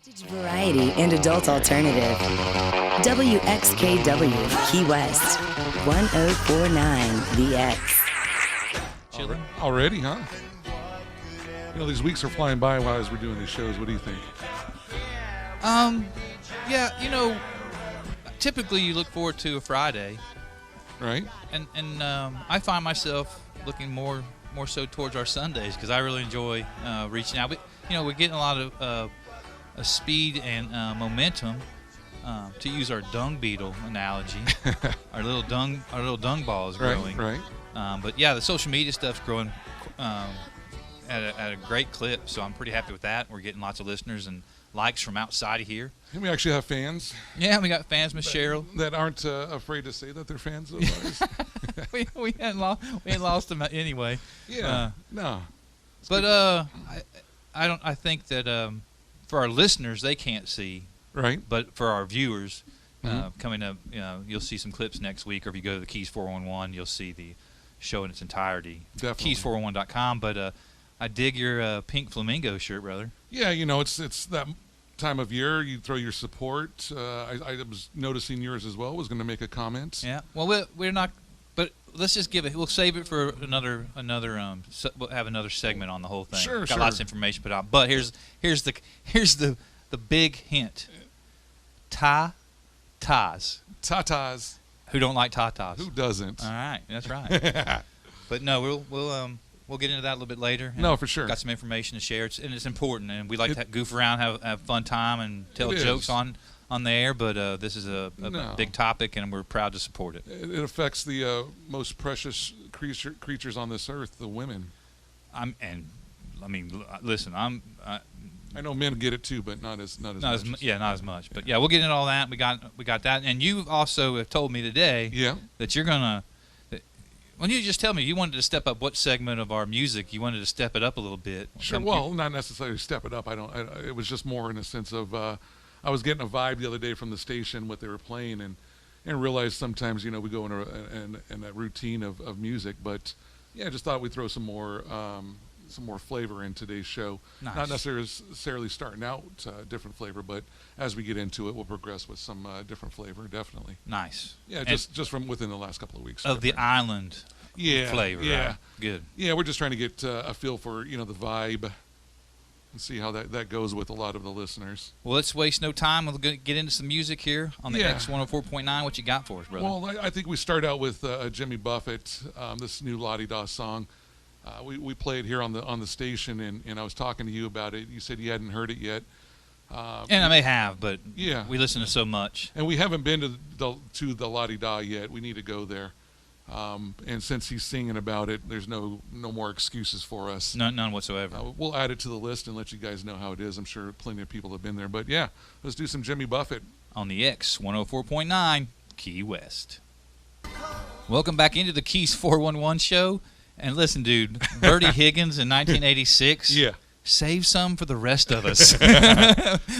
Vintage variety and adult alternative. WXKW Key West, 1049 The X. Already, huh? You know, these weeks are flying by while as we're doing these shows. What do you think? Yeah, you know, typically you look forward to a Friday, Right? and I find myself looking more so towards our Sundays because I really enjoy reaching out. But you know, we're getting a lot of speed and momentum. To use our dung beetle analogy, our little dung ball is growing. Right. But yeah, the social media stuff's growing at a great clip, so I'm pretty happy with that. We're getting lots of listeners and likes from outside of here. And we actually have fans. Yeah, we got fans, Miss Cheryl. That aren't afraid to say that they're fans of ours. we hadn't lost them anyway. Yeah. No. But I think that for our listeners they can't see. Right. But for our viewers, coming up, you'll see some clips next week, or if you go to TheKeys411, you'll see the show in its entirety. Definitely. Keys411.com. But I dig your pink flamingo shirt, brother. Yeah, you know, it's that time of year. You throw your support. I was noticing yours as well. Was going to make a comment. Yeah. Well, we're not. But let's just give it. We'll save it for another. We'll have another segment on the whole thing. Sure. Got lots of information put out. But here's the big hint. Tatas. Who don't like tatas? Who doesn't? All right, that's right. But no, we'll get into that a little bit later. No, for sure. Got some information to share, it's important, and we like to goof around, have fun time, and tell jokes on the air. But this is a big topic, and we're proud to support it. It affects the most precious creatures on this earth, the women. Listen, I know men get it too, but not as much. Not as much. But yeah, we'll get into all that. We got that, and you also have told me today that you're gonna. When you just tell me you wanted to step up what segment of our music you wanted to step it up a little bit. Sure. Well, not necessarily step it up. It was just more in a sense of I was getting a vibe the other day from the station what they were playing and realized sometimes we go in a routine of music, but yeah, I just thought we'd throw some more flavor in today's show. Nice. Not necessarily starting out different flavor, but as we get into it, we'll progress with some different flavor, definitely. Nice. Yeah, just from within the last couple of weeks. Of the island flavor. Yeah. Right? Good. Yeah, we're just trying to get a feel for, the vibe and see how that goes with a lot of the listeners. Well, let's waste no time. We'll get into some music here on the X104.9. What you got for us, brother? Well, I think we start out with Jimmy Buffett, this new La-Di-Da song. We played here on the station, and I was talking to you about it. You said you hadn't heard it yet. And I may have, but we listen to so much. And we haven't been to the La-Di-Da yet. We need to go there. And since he's singing about it, there's no more excuses for us. None whatsoever. We'll add it to the list and let you guys know how it is. I'm sure plenty of people have been there. But yeah, let's do some Jimmy Buffett. On the X104.9 Key West. Welcome back into the Keys411 Show. And listen, dude, Bertie Higgins in 1986. Yeah. Save some for the rest of us.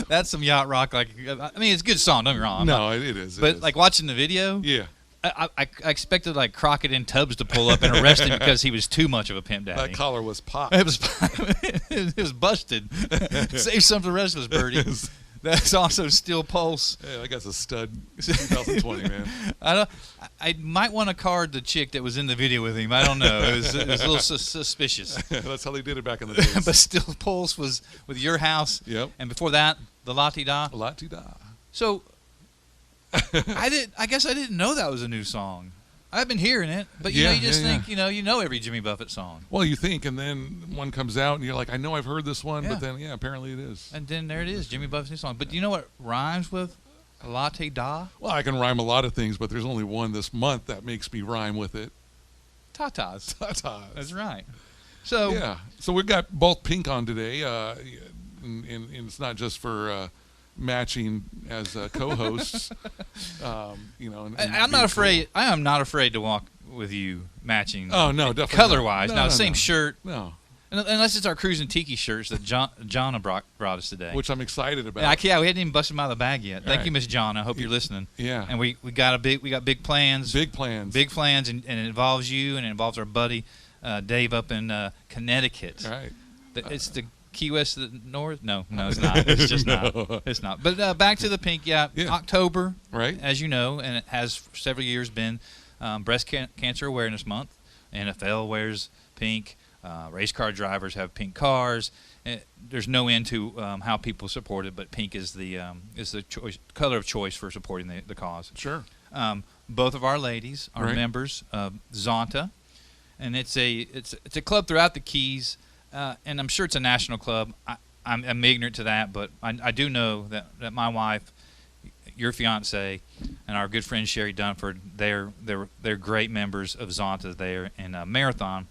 That's some yacht rock. It's a good song. Don't get me wrong. It is. But like watching the video, yeah, I expected like Crockett and Tubbs to pull up and arrest him because he was too much of a pimp daddy. That collar was popped. It was busted. Save some for the rest of us, Bertie. That's also Steel Pulse. Yeah, that guy's a stud. 2020, man. I might want to card the chick that was in the video with him. I don't know. It was a little suspicious. That's how they did it back in the days. But Steel Pulse was with Your House. Yep. And before that, the La-Ti-Da. La-Ti-Da. So I guess I didn't know that was a new song. I've been hearing it, but you think you know every Jimmy Buffett song. Well, you think, and then one comes out, and you're like, I know I've heard this one, but then apparently it is. And then there it is, Jimmy Buffett's new song. But do you know what rhymes with La-Ti-Da? Well, I can rhyme a lot of things, but there's only one this month that makes me rhyme with it. Tatas. Tatas. That's right. So so we've got both pink on today, and it's not just for matching as co-hosts. I'm not afraid. Cool. I am not afraid to walk with you matching. Oh no, definitely color-wise. No, same shirt. No, unless it's our cruising tiki shirts that Jonna brought us today, which I'm excited about. We hadn't even busted them out of the bag yet. Thank you, Miss Jonna. I hope you're listening. Yeah. And we got big plans. Big plans. Big plans, and it involves you, and it involves our buddy Dave up in Connecticut. Right. It's the Key West to the north? No, it's not. It's just not. It's not. But back to the pink. Yeah. October, right? As you know, and it has for several years been Breast Cancer Awareness Month. NFL wears pink. Race car drivers have pink cars. There's no end to how people support it, but pink is the color of choice for supporting the cause. Sure. Both of our ladies are members of Zonta, and it's a club throughout the Keys, and I'm sure it's a national club. I'm ignorant to that, but I do know that my wife, your fiance, and our good friend Sherry Dunford, they're great members of Zonta there in Marathon,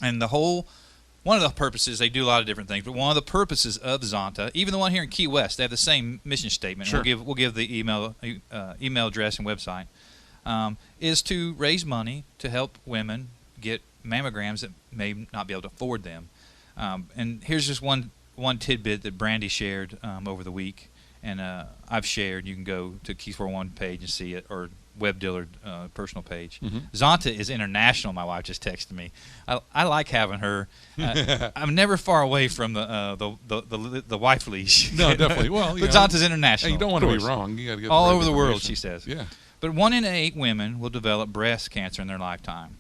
and one of the purposes, they do a lot of different things, but one of the purposes of Zonta, even the one here in Key West, they have the same mission statement. Sure. We'll give the email address and website, is to raise money to help women get mammograms that may not be able to afford them. And here's just one tidbit that Brandy shared over the week, and I've shared. You can go to Keys411 page and see it, or Web Dillard personal page. Mm-hmm. Zonta is international. My wife just texted me. I like having her. I'm never far away from the wife leash. No, definitely. Well, but Zonta's international. You don't want to be wrong. You got to get all the right over the world, information. she says. Yeah. But 1 in 8 women will develop breast cancer in their lifetime,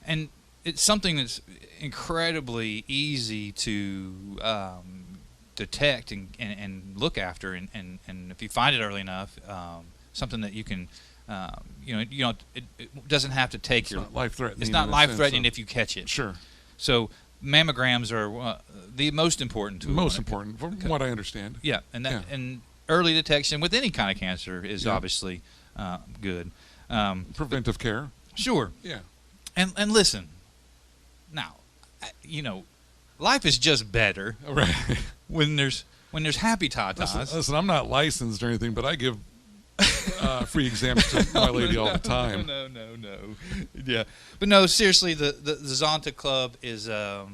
and it's something that's incredibly easy to detect and look after, and if you find it early enough, something that you can. It doesn't have to take your life-threatening. It's not life-threatening if you catch it. Sure. So mammograms are the most important tool. Most important, from what I understand. Yeah, and early detection with any kind of cancer is obviously good. Preventive care. Sure. Yeah. And listen, now, life is just better when there's happy tatas. Listen, I'm not licensed or anything, but I give free exams to my lady all the time. No. Yeah, but no, seriously, the Zonta Club is a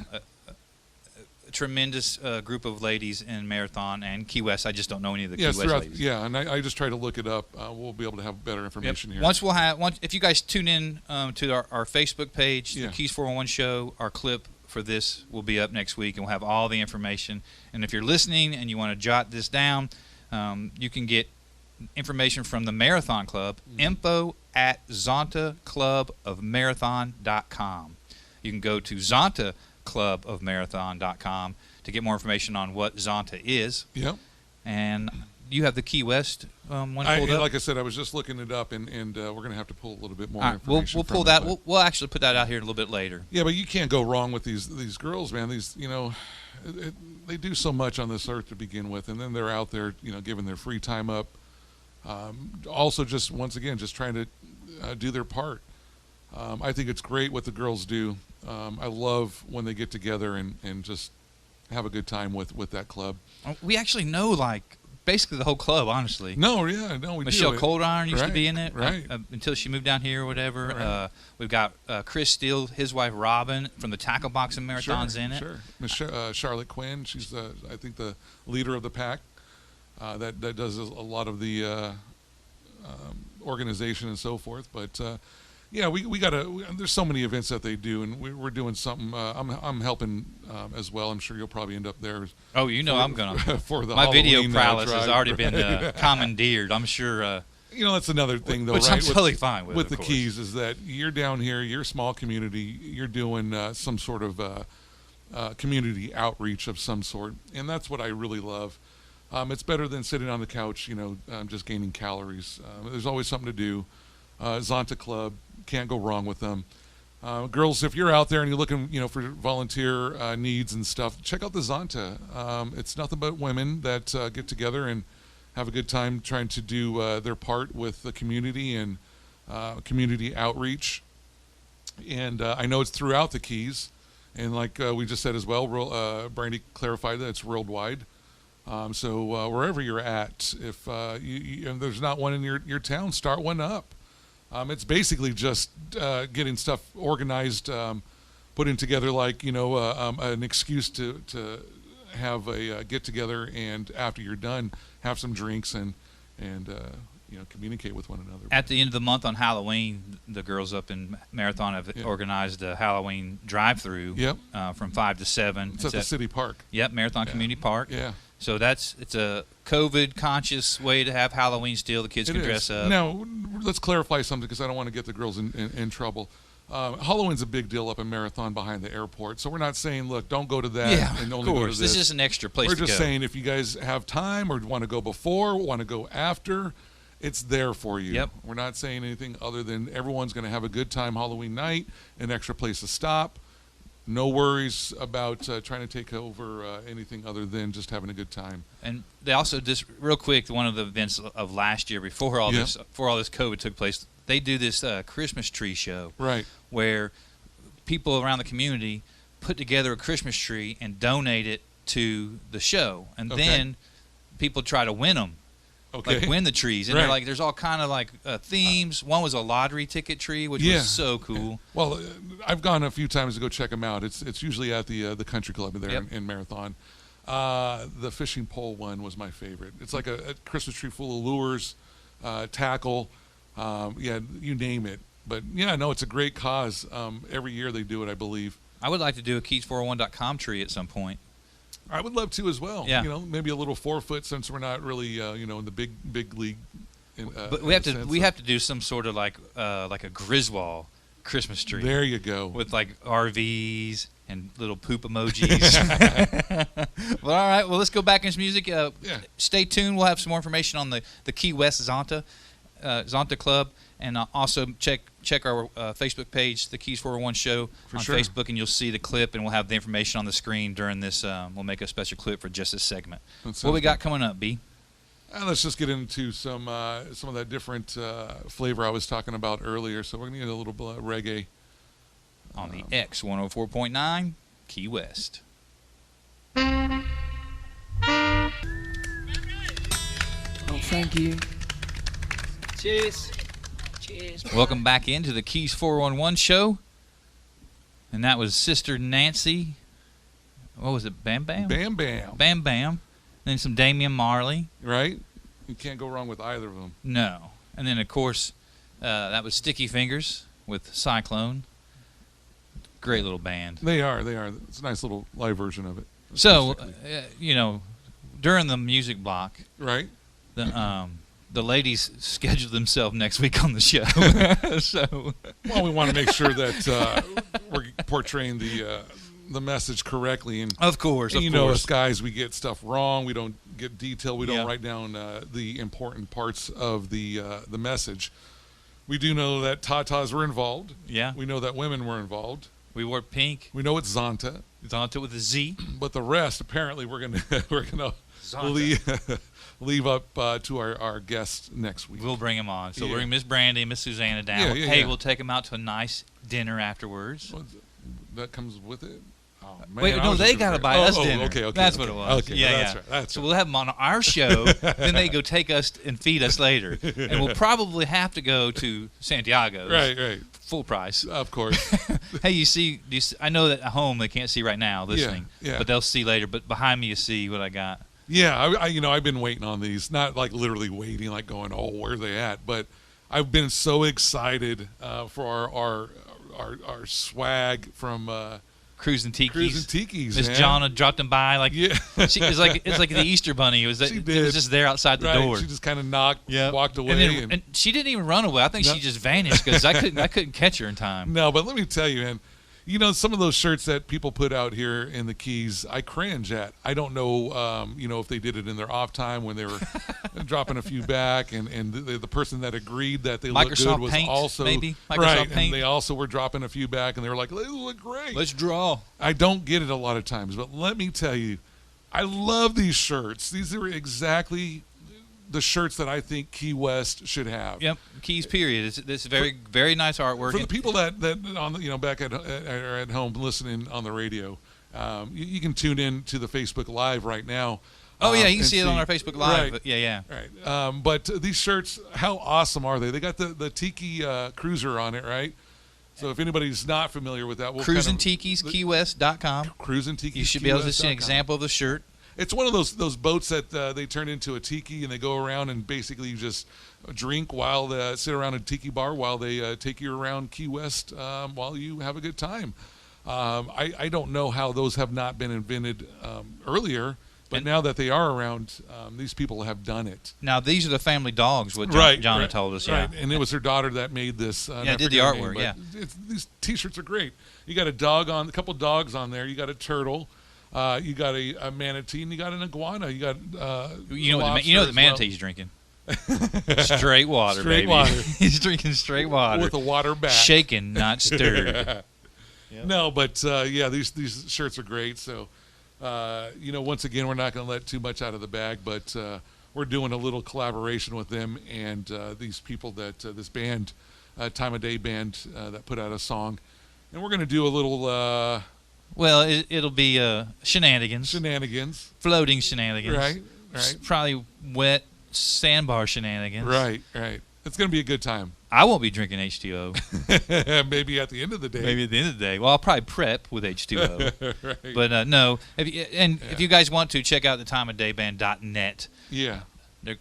tremendous group of ladies in Marathon and Key West. I just don't know any of the Key West ladies. Yeah, and I just try to look it up. We'll be able to have better information here. If you guys tune in to our Facebook page, the Keys411 Show, our clip for this will be up next week, and we'll have all the information. And if you're listening and you want to jot this down, you can get information from the Marathon Club, info@zontaclubofmarathon.com. You can go to zontaclubofmarathon.com to get more information on what Zonta is. Yep. And you have the Key West one pulled up? Like I said, I was just looking it up, and we're going to have to pull a little bit more information. We'll pull that. We'll actually put that out here a little bit later. Yeah, but you can't go wrong with these girls, man. These, they do so much on this earth to begin with, and then they're out there, giving their free time up. Also, just once again, just trying to do their part. I think it's great what the girls do. I love when they get together and just have a good time with that club. We actually know, basically the whole club, honestly. We Michelle do. Coldiron used to be in it, right? Until she moved down here or whatever. Right. We've got Chris Steele, his wife Robin from the Tackle Boxing Marathons in it. Sure. Charlotte Quinn, she's I think the leader of the pack. That does a lot of the organization and so forth, but we gotta. There's so many events that they do, and we're doing something. I'm helping as well. I'm sure you'll probably end up there. Oh, I'm gonna. For the my Halloween, video prowess has drive. already been commandeered. I'm sure. That's another thing, though, which right? I'm totally fine with the Keys is that you're down here, you're a small community, you're doing some sort of community outreach of some sort, and that's what I really love. It's better than sitting on the couch, just gaining calories. There's always something to do. Zonta Club, can't go wrong with them. Girls, if you're out there and you're looking, for volunteer needs and stuff, check out the Zonta. It's nothing but women that get together and have a good time trying to do their part with the community and community outreach. And I know it's throughout the Keys, and like we just said as well, Brandy clarified that it's worldwide. So wherever you're at, if there's not one in your town, start one up. It's basically just getting stuff organized, putting together an excuse to have a get together, and after you're done, have some drinks and communicate with one another. At the end of the month on Halloween, the girls up in Marathon have organized a Halloween drive-through. Yep. From 5 to 7. It's at the city park. Yep, Marathon Community Park. Yeah. So it's a COVID-conscious way to have Halloween still. The kids can dress up. Now, let's clarify something because I don't want to get the girls in trouble. Halloween's a big deal up in Marathon behind the airport. So we're not saying, look, don't go to that and only go to this. This is an extra place to go. We're just saying if you guys have time or want to go before, want to go after, it's there for you. Yep. We're not saying anything other than everyone's going to have a good time Halloween night, an extra place to stop. No worries about trying to take over anything other than just having a good time. And they also, just real quick, one of the events of last year before all this COVID took place, they do this Christmas tree show. Right. Where people around the community put together a Christmas tree and donate it to the show, and then people try to win them. Okay. Like win the trees, and they're like, there's all kind of like themes. One was a lottery ticket tree, which was so cool. Well, I've gone a few times to go check them out. It's usually at the country club there in Marathon. The fishing pole one was my favorite. It's like a Christmas tree full of lures, tackle, you name it. But no, it's a great cause. Every year they do it, I believe. I would like to do a Keys411.com tree at some point. I would love to as well. Yeah. Maybe a little 4-foot since we're not really, in the big league. But we have to do some sort of like a Griswold Christmas tree. There you go. With like RVs and little poop emojis. Well, all right. Well, let's go back into music. Stay tuned. We'll have some more information on the Key West Zonta Club, and also check our Facebook page, The Keys411 Show on Facebook, and you'll see the clip, and we'll have the information on the screen during this. We'll make a special clip for just this segment. What we got coming up, B? Let's just get into some of that different flavor I was talking about earlier. So we're going to get a little reggae. On the X 104.9, Key West. Oh, thank you. Cheers. Cheers. Welcome back into the Keys411 Show. And that was Sister Nancy. What was it? Bam Bam? Bam Bam. Bam Bam. Then some Damian Marley. Right? You can't go wrong with either of them. No. And then, of course, that was Sticky Fingers with Cyclone. Great little band. They are. It's a nice little live version of it. So, during the music block, right? The ladies scheduled themselves next week on the show. So, well, we want to make sure that we're portraying the message correctly. And of course, us guys, we get stuff wrong. We don't get detail. We don't write down the important parts of the message. We do know that tatas were involved. Yeah. We know that women were involved. We wore pink. We know it's Zonta. Zonta with a Z. But the rest, apparently, we're gonna leave up to our guests next week. We'll bring them on. So we'll bring Miss Brandy and Miss Susanna down. We'll take them out to a nice dinner afterwards. Well, that comes with it. Oh, man, wait, no, they got to buy us dinner. Okay, that's what it was. Okay, that's right. So we'll have them on our show, then they go take us and feed us later. And we'll probably have to go to Santiago. Right. Full price. Of course. Hey, you see, I know that at home they can't see right now listening, but they'll see later. But behind me you see what I got. Yeah, I've been waiting on these. Not like literally waiting, like going, oh, where are they at? But I've been so excited for our swag from Cruising Tikis. Miss man. Jonna dropped them by it's like the Easter Bunny. It was just there outside the door. She just kind of walked away, and she didn't even run away. I think she just vanished because I couldn't catch her in time. No, but let me tell you, man. Some of those shirts that people put out here in the Keys, I cringe at. I don't know, if they did it in their off time when they were dropping a few back, and the person that agreed that they looked good was Paint, also maybe right, Paint. And they also were dropping a few back, and they were like, "They look great. Let's draw." I don't get it a lot of times, but let me tell you, I love these shirts. These are exactly the shirts that I think Key West should have. Yep, Keys. Period. It's very, very nice artwork. For the people that on back at home listening on the radio, you can tune in to the Facebook Live right now. Oh yeah, you can see it on our Facebook Live. Right. Yeah. Right. But these shirts, how awesome are they? They got the Tiki Cruiser on it, right? So if anybody's not familiar with that, Cruising Tikis, KeyWest.com. Cruising Tikis. You should be able to see an example of the shirt. It's one of those boats that they turn into a tiki, and they go around and basically you just drink while they sit around a tiki bar while they take you around Key West while you have a good time. I don't know how those have not been invented earlier, but now that they are around, these people have done it. Now these are the family dogs. What John had told us. Yeah. Right, and it was her daughter that made this. Yeah, did the artwork. These T-shirts are great. You got a couple dogs on there. You got a turtle. You got a manatee, and you got an iguana. You got you know the manatee's drinking straight water, straight baby. water. He's drinking straight water with a water back, shaken, not stirred. Yep. No, but these shirts are great. So, once again, we're not going to let too much out of the bag, but we're doing a little collaboration with them and these people that this band, Time of Day band, that put out a song, and we're going to do a little. Well, it'll be shenanigans, floating shenanigans, right. Probably wet sandbar shenanigans, right. It's going to be a good time. I won't be drinking H2O. Maybe at the end of the day. Well, I'll probably prep with H2O. Right. But no. If you guys want to, check out the timeofdayband.net. Yeah. They're a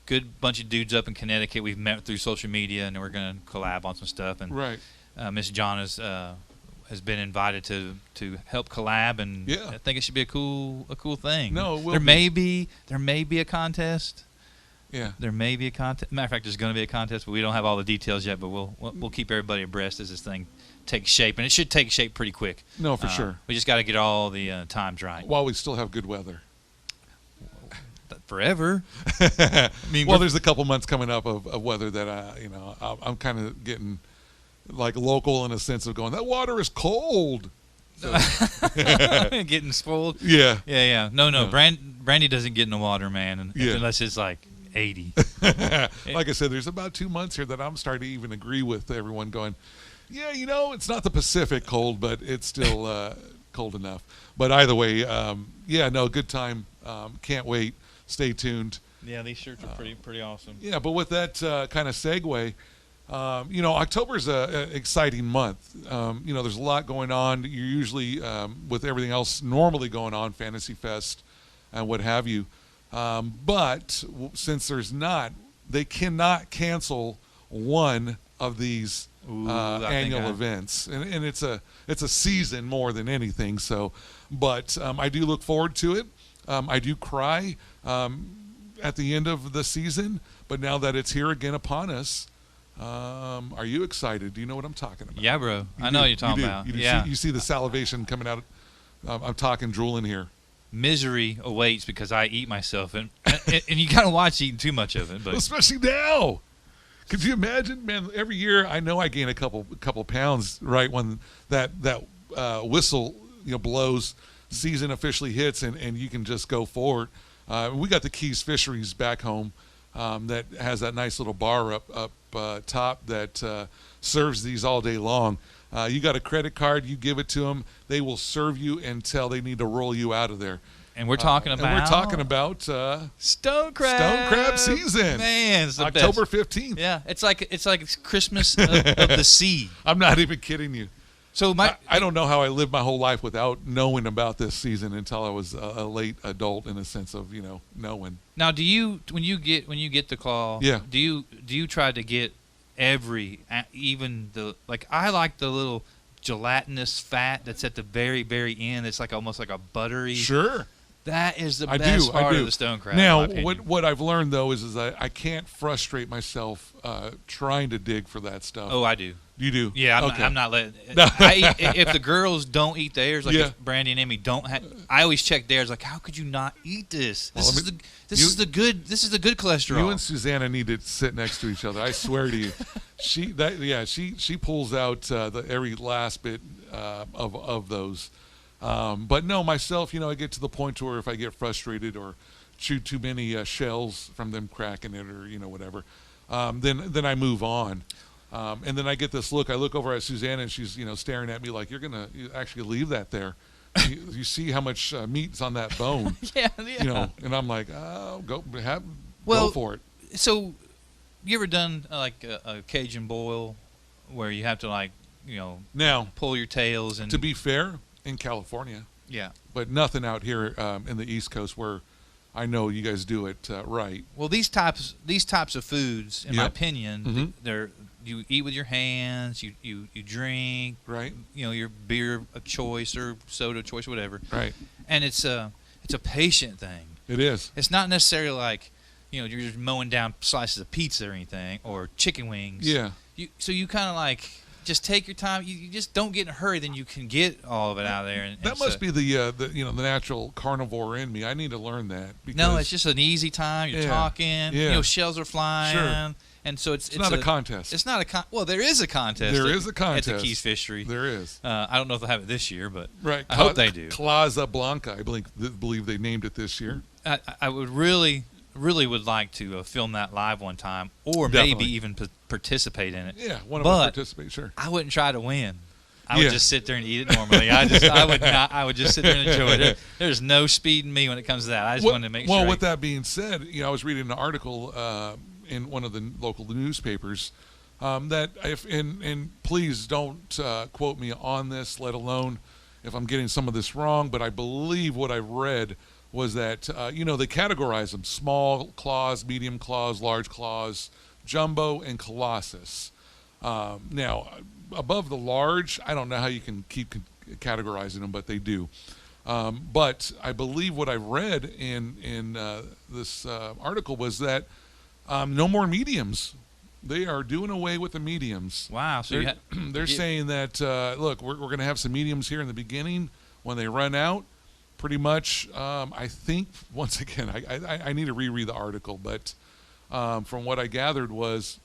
good bunch of dudes up in Connecticut. We've met through social media, and we're going to collab on some stuff. And right. Miss John has been invited to help collab, and I think it should be a cool thing. No, it will there may be a contest. Yeah. There may be a contest. Matter of fact, there's going to be a contest, but we don't have all the details yet. But we'll keep everybody abreast as this thing takes shape, and it should take shape pretty quick. No, for sure. We just got to get all the times right. While we still have good weather. Forever. There's a couple months coming up of weather that I'm kind of getting like local in a sense of going, that water is cold. So. Getting spoiled. Yeah. No. Brandy doesn't get in the water, man, unless it's like 80. Like I said, there's about 2 months here that I'm starting to even agree with everyone going, it's not the Pacific cold, but it's still cold enough. But either way, good time. Can't wait. Stay tuned. Yeah, these shirts are pretty awesome. Yeah, but with that kind of segue, October's an exciting month. There's a lot going on. You're usually, with everything else normally going on, Fantasy Fest and what have you. But since there's not, they cannot cancel one of these annual events, and it's a season more than anything. So, but I do look forward to it. I do cry at the end of the season, but now that it's here again upon us, are you excited? Do you know what I'm talking about? Yeah, bro. I know what you're talking about. You see the salivation coming out. I'm talking drooling here. Misery awaits because I eat myself, and you kind of watch eating too much of it. But especially now. Could you imagine, man? Every year, I know I gain a couple pounds right when that whistle blows, season officially hits, and you can just go forward. We got the Keys Fisheries back home that has that nice little bar up top that serves these all day long. You got a credit card, you give it to them, they will serve you until they need to roll you out of there. And we're talking about stone crab season. Man, it's the October best. 15th. Yeah, it's like Christmas of the sea. I'm not even kidding you. So I don't know how I lived my whole life without knowing about this season until I was a late adult in a sense of knowing. Now, do you when you get the claw? Yeah. Do you try to get even the I like the little gelatinous fat that's at the very very end. It's like almost like a buttery. Sure. That is the best part of the stone crab. Now, what I've learned though is I can't frustrate myself trying to dig for that stuff. Oh, I do. You do? Yeah, I'm not letting. If the girls don't eat theirs, if Brandy and Amy don't have, I always check theirs. Like, how could you not eat this? This is the good cholesterol. You and Susanna need to sit next to each other. I swear to you, she pulls out the every last bit of those. But no, myself, I get to the point where if I get frustrated or chew too many shells from them cracking it or whatever, then I move on. And then I get this look. I look over at Susanna, and she's staring at me like, "You're gonna actually leave that there? You see how much meat's on that bone?" Yeah. And I'm like, "Oh, go for it." So, you ever done like a Cajun boil where you have to now pull your tails and? To be fair, in California. Yeah. but nothing out here in the East Coast where I know you guys do it right. Well, these types of foods, in my Yep. opinion, Mhm. they're you eat with your hands, you drink, Right. Your beer of choice or soda of choice, whatever. Right. And it's a patient thing. It is. It's not necessarily like, you're just mowing down slices of pizza or anything, or chicken wings. Yeah. So you kind of like just take your time. You just don't get in a hurry, then you can get all of it out of there. And That must be the natural carnivore in me. I need to learn that. Because no, it's just an easy time. You're Yeah. talking. Yeah. Shells are flying. Sure. And so it's not a contest. It's not a well, there is a contest. There at, is a contest at the Keys Fishery. There is. I don't know if they'll have it this year, but Right. I hope they do. Plaza Blanca, I believe they named it this year. I would really would like to film that live one time, or Definitely. maybe even participate in it. Yeah, one of But them participate, sure. I wouldn't try to win. I Yeah. would just sit there and eat it normally. I would not. I would just sit there and enjoy it. There's no speed in me when it comes to that. I just wanted to make sure. Well, with that being said, I was reading an article in one of the local newspapers that and please don't quote me on this, let alone if I'm getting some of this wrong, but I believe what I read was that they categorize them: small claws, medium claws, large claws, jumbo, and colossus. Now, above the large, I don't know how you can keep categorizing them, but they do. But I believe what I read in this article was that no more mediums. They are doing away with the mediums. Wow. So They're saying that, look, we're going to have some mediums here in the beginning. When they run out, pretty much, I think, once again, I need to reread the article, but from what I gathered was,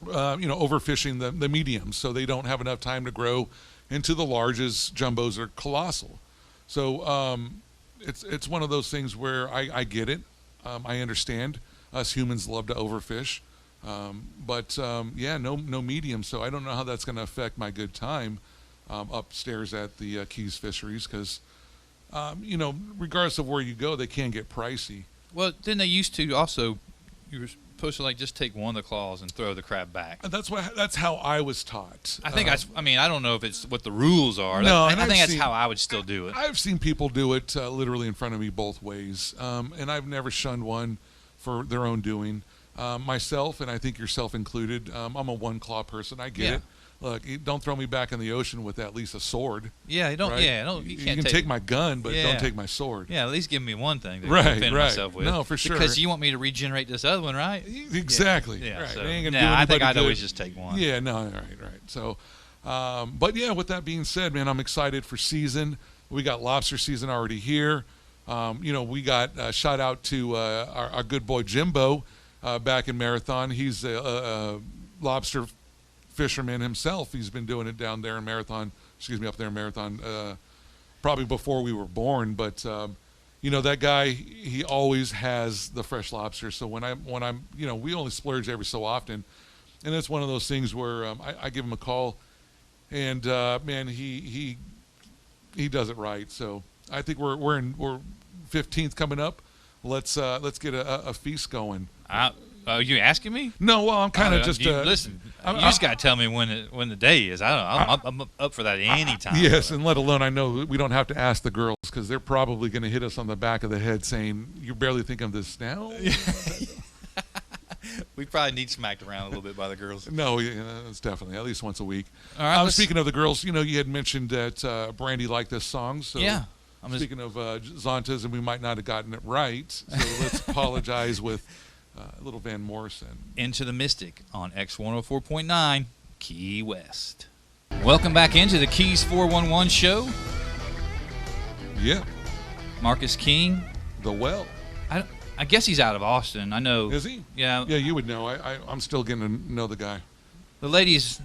overfishing the mediums, so they don't have enough time to grow into the larges, jumbos, or colossal. So it's one of those things where I get it. I understand. Us humans love to overfish. But no medium. So I don't know how that's going to affect my good time upstairs at the Keys Fisheries because, regardless of where you go, they can get pricey. Well, then they used to also. You were supposed to just take one of the claws and throw the crab back. That's how I was taught. I think I don't know if it's what the rules are. No, I think that's how I would still do it. I've seen people do it literally in front of me both ways, and I've never shunned one for their own doing. Myself, and I think yourself included, I'm a one claw person. I get it. Look, don't throw me back in the ocean with at least a sword. Yeah, you don't. Right? Yeah, don't. You can't can take my gun, but don't take my sword. Yeah, at least give me one thing to Right, defend right. myself with. No, for sure. Because you want me to regenerate this other one, right? Exactly. Yeah. Right. So, It ain't gonna do I think anybody I'd good. always just take one. Yeah. No. Right. So, but yeah. With that being said, man, I'm excited for season. We got lobster season already here. We got shout out to our good boy Jimbo back in Marathon. He's a lobster fisherman himself. He's been doing it down there in Marathon. Up there in Marathon, probably before we were born. But that guy, he always has the fresh lobster. So when I'm, we only splurge every so often, and it's one of those things where I give him a call, and man, he does it right. So I think we're 15th coming up. Let's get a feast going. Are you asking me? No, well, I'm kind of just listen. You just got to tell me when the day is. I'm up for that anytime. Yes, and let alone I know we don't have to ask the girls because they're probably going to hit us on the back of the head saying, "You barely think of this now." We probably need smacked around a little bit by the girls. No, it's definitely at least once a week. All right. Speaking of the girls, you had mentioned that Brandy liked this song. So yeah. Speaking of Zontas, and we might not have gotten it right, so let's apologize with a little Van Morrison. Into the Mystic on X104.9 Key West. Welcome back into the Keys411 Show. Yeah. Marcus King. The Well. I guess he's out of Austin. I know. Is he? Yeah. Yeah, you would know. I'm still getting to know the guy. The ladies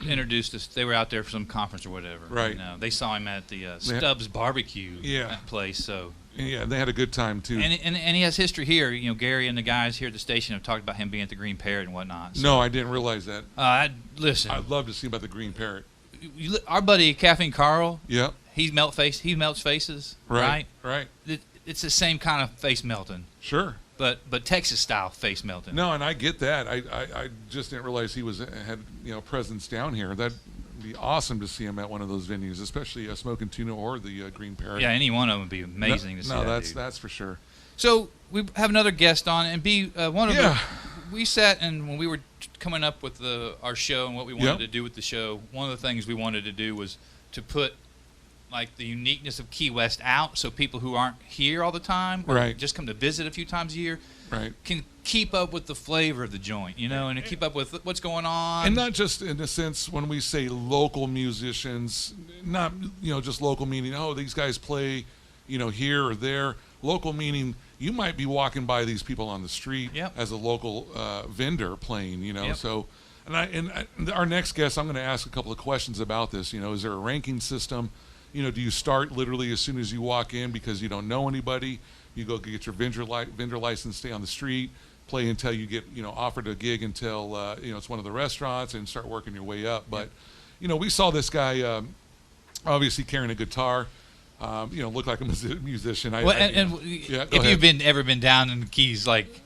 introduced us. They were out there for some conference or whatever. Right. They saw him at the Stubbs Barbecue Yeah. place. So. Yeah, they had a good time too. And he has history here. Gary and the guys here at the station have talked about him being at the Green Parrot and whatnot. So, no, I didn't realize that. Listen. I'd love to see about the Green Parrot. Our buddy Caffeine Carl. Yep. He melts faces. Right. It's the same kind of face melting. Sure. But Texas style face melting. No, and I get that. I just didn't realize he had presence down here. That be awesome to see him at one of those venues, especially Smoking Tuna or the Green Parrot. Yeah, any one of them would be amazing to see. No, that that's dude. that's for sure. So we have another guest on, and one of Yeah. we sat and when we were coming up with our show and what we wanted Yep. to do with the show, one of the things we wanted to do was to put like the uniqueness of Key West out, so people who aren't here all the time, or Right. just come to visit a few times a year, Right. can keep up with the flavor of the joint, and keep up with what's going on. And not just in a sense when we say local musicians, not just local meaning these guys play here or there. Local meaning you might be walking by these people on the street Yep. as a local vendor playing. Yep. So our next guest, I'm going to ask a couple of questions about this. Is there a ranking system? Do you start literally as soon as you walk in because you don't know anybody? You go get your vendor license, stay on the street, play until you get offered a gig until it's one of the restaurants, and start working your way up. But we saw this guy obviously carrying a guitar. Looked like a musician. If you've ever been down in the Keys, like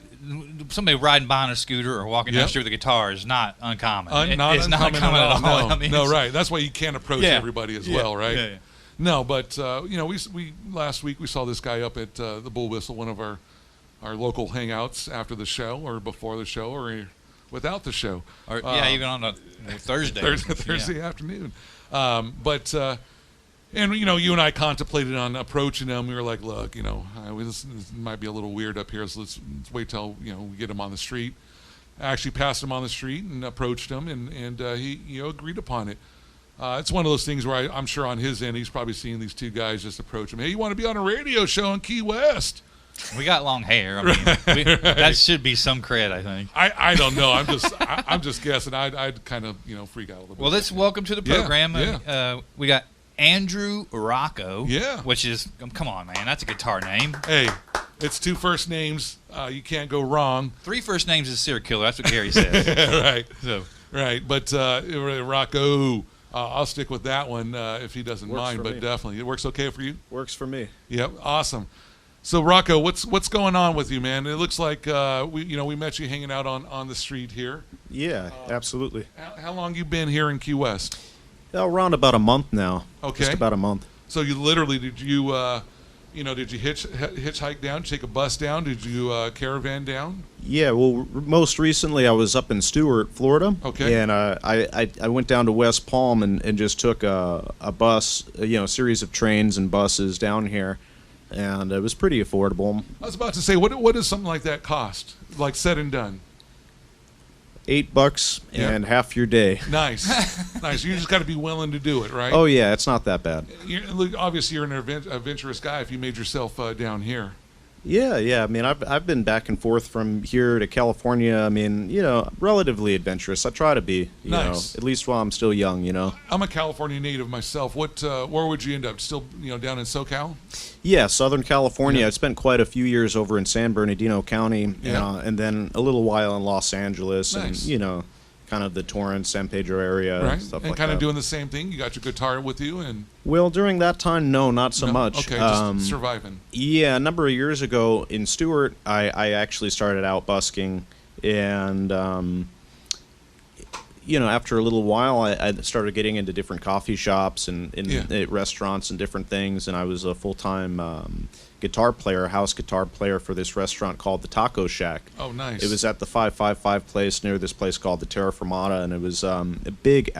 somebody riding behind a scooter or walking down the street with a guitar is not uncommon. It's not uncommon at all. No, I mean, no, right. That's why you can't approach everybody as well, right? Yeah. No, but we last week we saw this guy up at the Bull Whistle, one of our local hangouts after the show, or before the show, or without the show. Or even on a Thursday. Thursday afternoon. And you and I contemplated on approaching him. We were like, look, this might be a little weird up here, so let's wait till we get him on the street. I actually passed him on the street and approached him, and he agreed upon it. It's one of those things where I'm sure on his end he's probably seeing these two guys just approach him. Hey, you want to be on a radio show in Key West? We got long hair. I mean, that should be some cred, I think. I don't know. I'm just guessing. I'd kind of freak out a little bit. Well, let's welcome to the program. Yeah. We got Andrew Rocco. Yeah. Which is, come on, man, that's a guitar name. Hey, it's two first names. You can't go wrong. 3 first names is serial killer. That's what Gary says. Right. So. Right, but Rocco. I'll stick with that one if he doesn't mind, but definitely. It works okay for you? Works for me. Yep, awesome. So Rocco, what's going on with you, man? It looks like we met you hanging out on the street here. Yeah, absolutely. How long you been here in Key West? Around about a month now. Okay. Just about a month. So you literally did you hitchhike down, take a bus down, did you caravan down? Yeah, well, most recently I was up in Stuart, Florida. Okay. And I went down to West Palm and just took a bus, a series of trains and buses down here, and it was pretty affordable. I was about to say, what does something like that cost, like said and done? $8 and half your day. Nice. Nice. You just got to be willing to do it, right? Oh yeah, it's not that bad. Obviously, you're an adventurous guy if you made yourself down here. Yeah. I mean, I've been back and forth from here to California. I mean, relatively adventurous. I try to be, you know, at least while I'm still young, I'm a California native myself. Where would you end up? Still, down in SoCal? Yeah, Southern California. I spent quite a few years over in San Bernardino County, and then a little while in Los Angeles, nice. And kind of the Torrance, San Pedro area, right? and stuff and like kind that. of doing the same thing. You got your guitar with you, and well, during that time, no, not so no? much. Okay, just surviving. Yeah, a number of years ago in Stuart, I actually started out busking, and after a little while, I started getting into different coffee shops and restaurants and different things, and I was a full-time guitar player, house guitar player for this restaurant called the Taco Shack. Oh, nice. It was at the 555 place near this place called the Terra Firmata, and it was a big,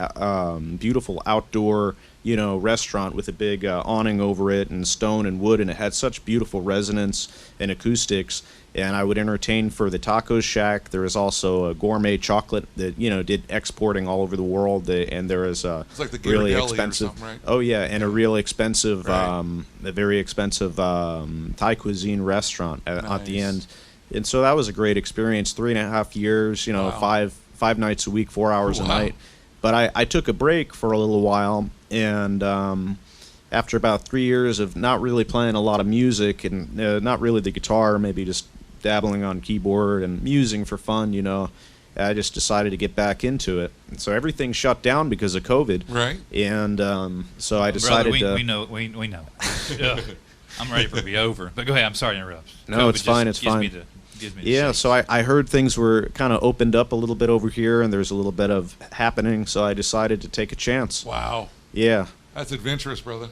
beautiful outdoor, restaurant with a big awning over it and stone and wood, and it had such beautiful resonance and acoustics. And I would entertain for the Taco Shack. There was also a gourmet chocolate that did exporting all over the world. And there was a it's like the really Ghirardelli expensive, or something, right? oh yeah, and a real expensive, right. A very expensive Thai cuisine restaurant at the Nice. end. And so that was a great experience. 3.5 years, Wow. five nights a week, 4 hours Wow. a night. But I took a break for a little while, and after about 3 years of not really playing a lot of music and not really the guitar, maybe just dabbling on keyboard and musing for fun, I just decided to get back into it. And so everything shut down because of COVID. Right. And so I decided Brother, to... we know. I'm ready for it to be over. But go ahead. I'm sorry to interrupt. No, it's COVID fine, just it's gives me fine. gives me the Yeah, shakes. so I heard things were kind of opened up a little bit over here, and there's a little bit of happening, so I decided to take a chance. Wow. Yeah. That's adventurous, brother.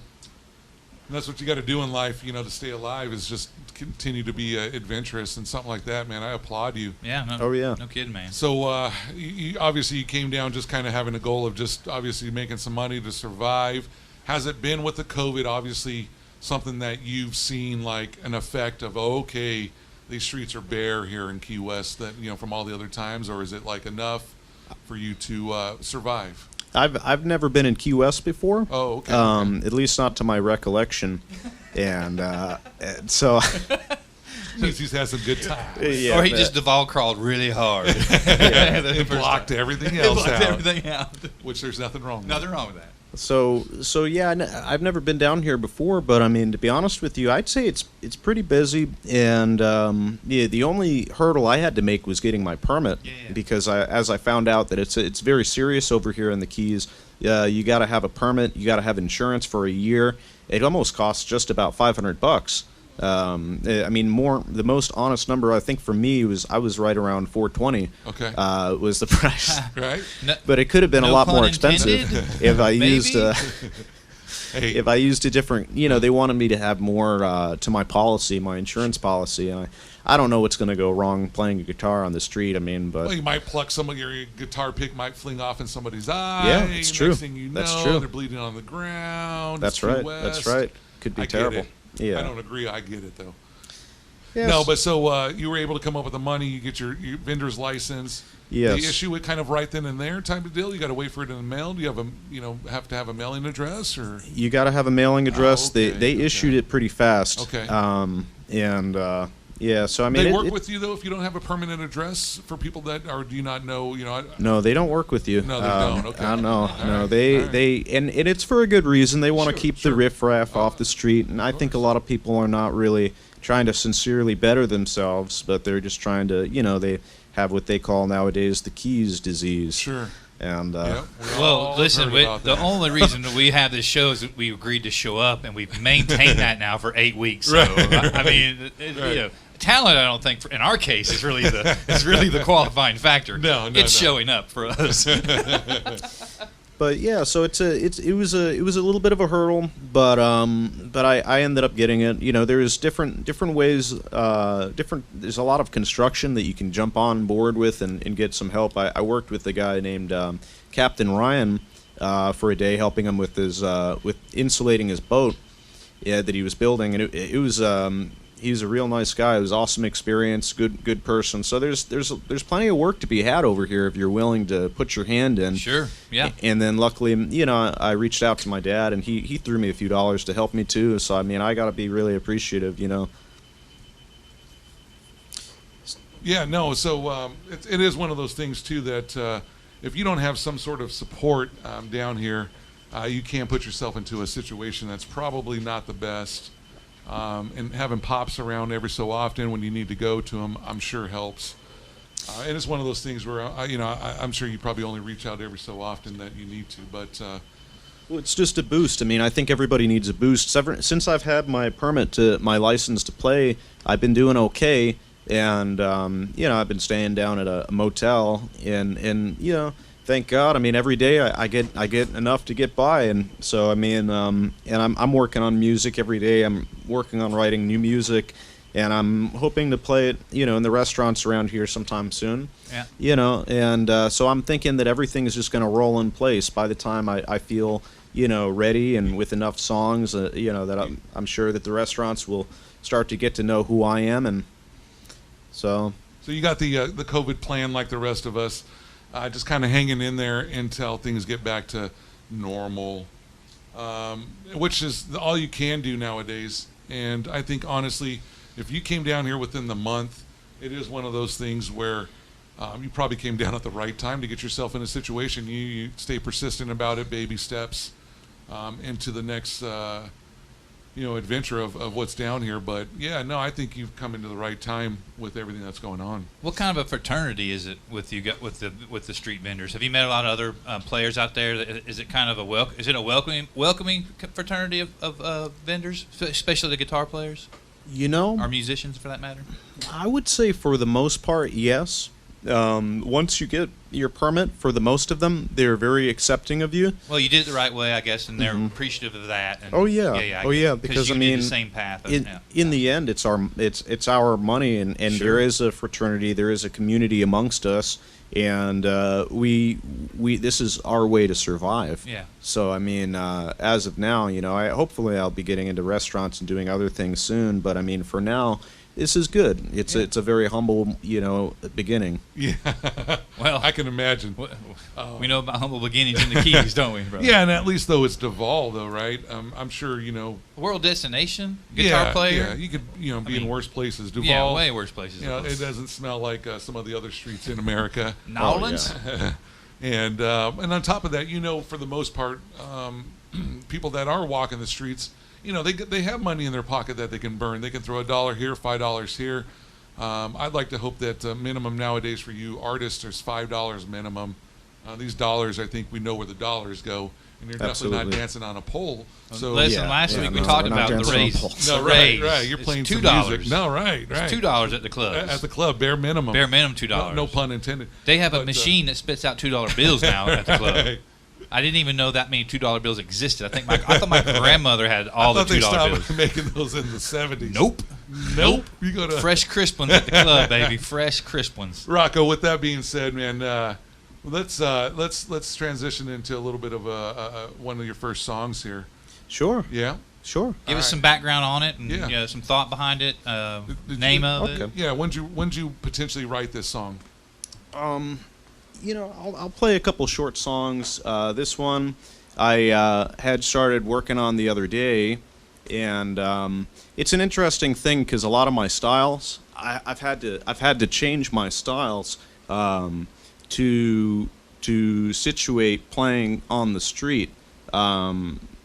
And that's what you got to do in life, to stay alive, is just continue to be adventurous and something like that, man. I applaud you. Yeah. No, Oh, yeah. No kidding, man. So, obviously you came down just kind of having a goal of just obviously making some money to survive. Has it been with the COVID, obviously, something that you've seen like an effect of, okay, these streets are bare here in Key West that, from all the other times, or is it like enough for you to survive? I've never been in Key West before. Oh, okay. At least not to my recollection. And so Means he's had some good times. yeah, Or he just Duval crawled really hard. It blocked everything else out, everything out. which there's nothing wrong with. Nothing wrong with that. So yeah, I've never been down here before, but I mean, to be honest with you, I'd say it's pretty busy, and yeah, the only hurdle I had to make was getting my permit, because as I found out that it's very serious over here in the Keys. You got to have a permit, you got to have insurance for a year. It almost costs just about $500. I mean, the most honest number I think for me was I was right around $420. Okay. Was the price, Right? No, but it could have been a no lot pun more expensive intended. if I Maybe. used. Hey, If I used a different, they wanted me to have more to my policy, my insurance policy. And I don't know what's going to go wrong playing a guitar on the street. I mean, but well, you might pluck some of your guitar pick might fling off in somebody's eye. Yeah, it's Next true. thing you know, That's true. they're bleeding on the ground. that's It's Key right. West. That's right. Could be I get terrible. it. Yeah. I don't agree. I get it though. Yes. No, but so you were able to come up with the money. You get your vendor's license. Yes. They issue it kind of right then and there type of deal. You got to wait for it in the mail. Do you have to have a mailing address or? You got to have a mailing address. okay, They issued it pretty fast. Okay. Yeah. So I mean, They work with you though if you don't have a permanent address for people that, or do you not know? No, they don't work with you. No, they don't. Okay. No. All No. right. They All right. they and it's for a good reason. They want to Sure, keep sure. the riffraff off the street, and I think a lot of people are not really trying to sincerely better themselves, but they're just trying to, they have what they call nowadays the Keys disease. Sure. And Yep, we all Well, listen, heard about the that. only reason that we have this show is that we agreed to show up, and we've maintained that now for 8 weeks. So, Right. I mean, talent, I don't think, in our case, is really the qualifying factor. No, It's showing up for us. But yeah, so it was a little bit of a hurdle, but I ended up getting it. There's different ways. There's a lot of construction that you can jump on board with and get some help. I worked with a guy named Captain Ryan for a day, helping him with his with insulating his boat that he was building, and it was. He's a real nice guy. It was awesome experience, good person. So there's plenty of work to be had over here if you're willing to put your hand in. Sure, yeah. And then luckily, I reached out to my dad, and he threw me a few dollars to help me too. So I mean, I got to be really appreciative, Yeah, no. So it is one of those things too that if you don't have some sort of support down here, you can put yourself into a situation that's probably not the best. And having pops around every so often when you need to go to them, I'm sure helps. And it's one of those things where I'm sure you probably only reach out every so often that you need to, but. Well, it's just a boost. I mean, I think everybody needs a boost. Since I've had my my license to play, I've been doing okay, and I've been staying down at a motel, and thank God. I mean, every day I get enough to get by, and so I mean, and I'm working on music every day. I'm working on writing new music, and I'm hoping to play it, in the restaurants around here sometime soon. Yeah. And so I'm thinking that everything is just going to roll in place by the time I feel, ready and with enough songs, that I'm sure that the restaurants will start to get to know who I am, and so. So you got the COVID plan like the rest of us. Just kind of hanging in there until things get back to normal, which is all you can do nowadays. And I think, honestly, if you came down here within the month, it is one of those things where you probably came down at the right time to get yourself in a situation. You stay persistent about it, baby steps into the next adventure of what's down here. But yeah, no, I think you've come into the right time with everything that's going on. What kind of a fraternity is it with you with the street vendors? Have you met a lot of other players out there? Is it kind of a welcoming fraternity of vendors, especially the guitar players? You know, or musicians for that matter? I would say for the most part, yes. Once you get your permit, for the most of them, they're very accepting of you. Well, you did it the right way, I guess, and they're appreciative of that. And Oh yeah, I guess, because you I did mean, the same path. in the end, it's our money, and Sure. there is a fraternity, there is a community amongst us, and we this is our way to survive. Yeah. So I mean, as of now, you know, hopefully I'll be getting into restaurants and doing other things soon. But I mean, for now, this is good. It's a very humble, you know, beginning. Yeah. Well, I can imagine. we know about humble beginnings in the Keys, don't we, brother? Yeah, and at least though it's Duval, though, right? I'm sure you know. World destination, guitar Yeah, player. Yeah, you could be in worse places. Duval. Yeah, way worse places. You know, it doesn't smell like some of the other streets in America. Nolans. And on top of that, you know, for the most part, people that are walking the streets, you know, they have money in their pocket that they can burn. They can throw $1 here, $5 here. I'd like to hope that minimum nowadays for you artists is $5 minimum. These dollars, I think we know where the dollars go, and you're definitely not Absolutely. dancing on a pole. So Listen, last week we no, talked we're not about the dancing on raise. poles. The no, raise. right. You're It's playing some $2. music. No, right. It's $2 at the club. At the club, bare minimum. Bare minimum $2. No pun intended. They have a But, machine that spits out $2 bills now at the club. Right. I didn't even know that many $2 bills existed. I thought my grandmother had all the I thought they $2 stopped bills. making those in the 70s. Nope. You go to Fresh crisp ones at the club, baby. Fresh crisp ones. Rocco. With that being said, man, let's transition into a little bit of one of your first songs here. Sure, Yeah. sure. Give us All some right. background on it and Yeah. you know, some thought behind it. Did Name you- of Okay. it. Yeah. When'd you potentially write this song? You know, I'll play a couple short songs. This one I had started working on the other day, and it's an interesting thing because a lot of my styles, I've had to change my styles to situate playing on the street.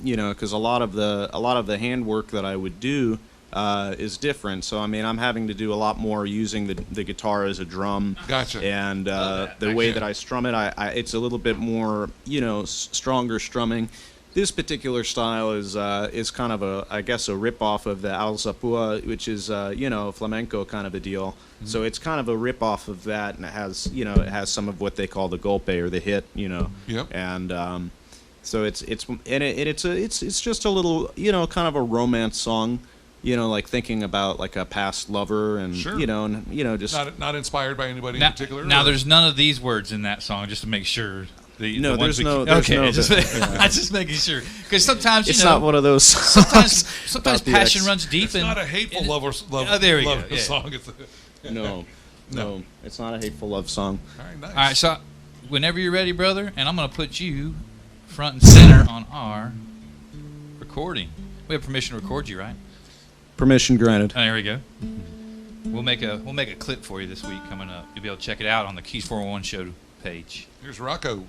You know, because a lot of the handwork that I would do is different. So I mean, I'm having to do a lot more using the guitar as a drum. Gotcha. And that. the way Gotcha. that I strum it, it's a little bit more, you know, stronger strumming. This particular style is kind of a rip-off of the alzapua, which is you know, flamenco kind of a deal. Mm-hmm. So it's kind of a rip-off of that, and it has some of what they call the golpe or the hit, you know. Yep. And so it's just a little, you know, kind of a romance song, you know, like thinking about like a past lover and Sure. you know just Not inspired by anybody Now, in particular. now or- there's none of these words in that song, just to make sure. No, the ones there's no- we- there's okay, no- I'm just making sure because sometimes it's you know, not one of those. sometimes about the passion ex. runs deep It's and not a hateful and- love Oh, there we go, yeah. song. It's No, it's not a hateful love song. all right, nice. All right, so whenever you're ready, brother, and I'm going to put you front and center on our recording. We have permission to record you, right? Permission granted. Oh, there we go. We'll make a clip for you this week coming up. You'll be able to check it out on the Keys411 Show page. Here's Rocco.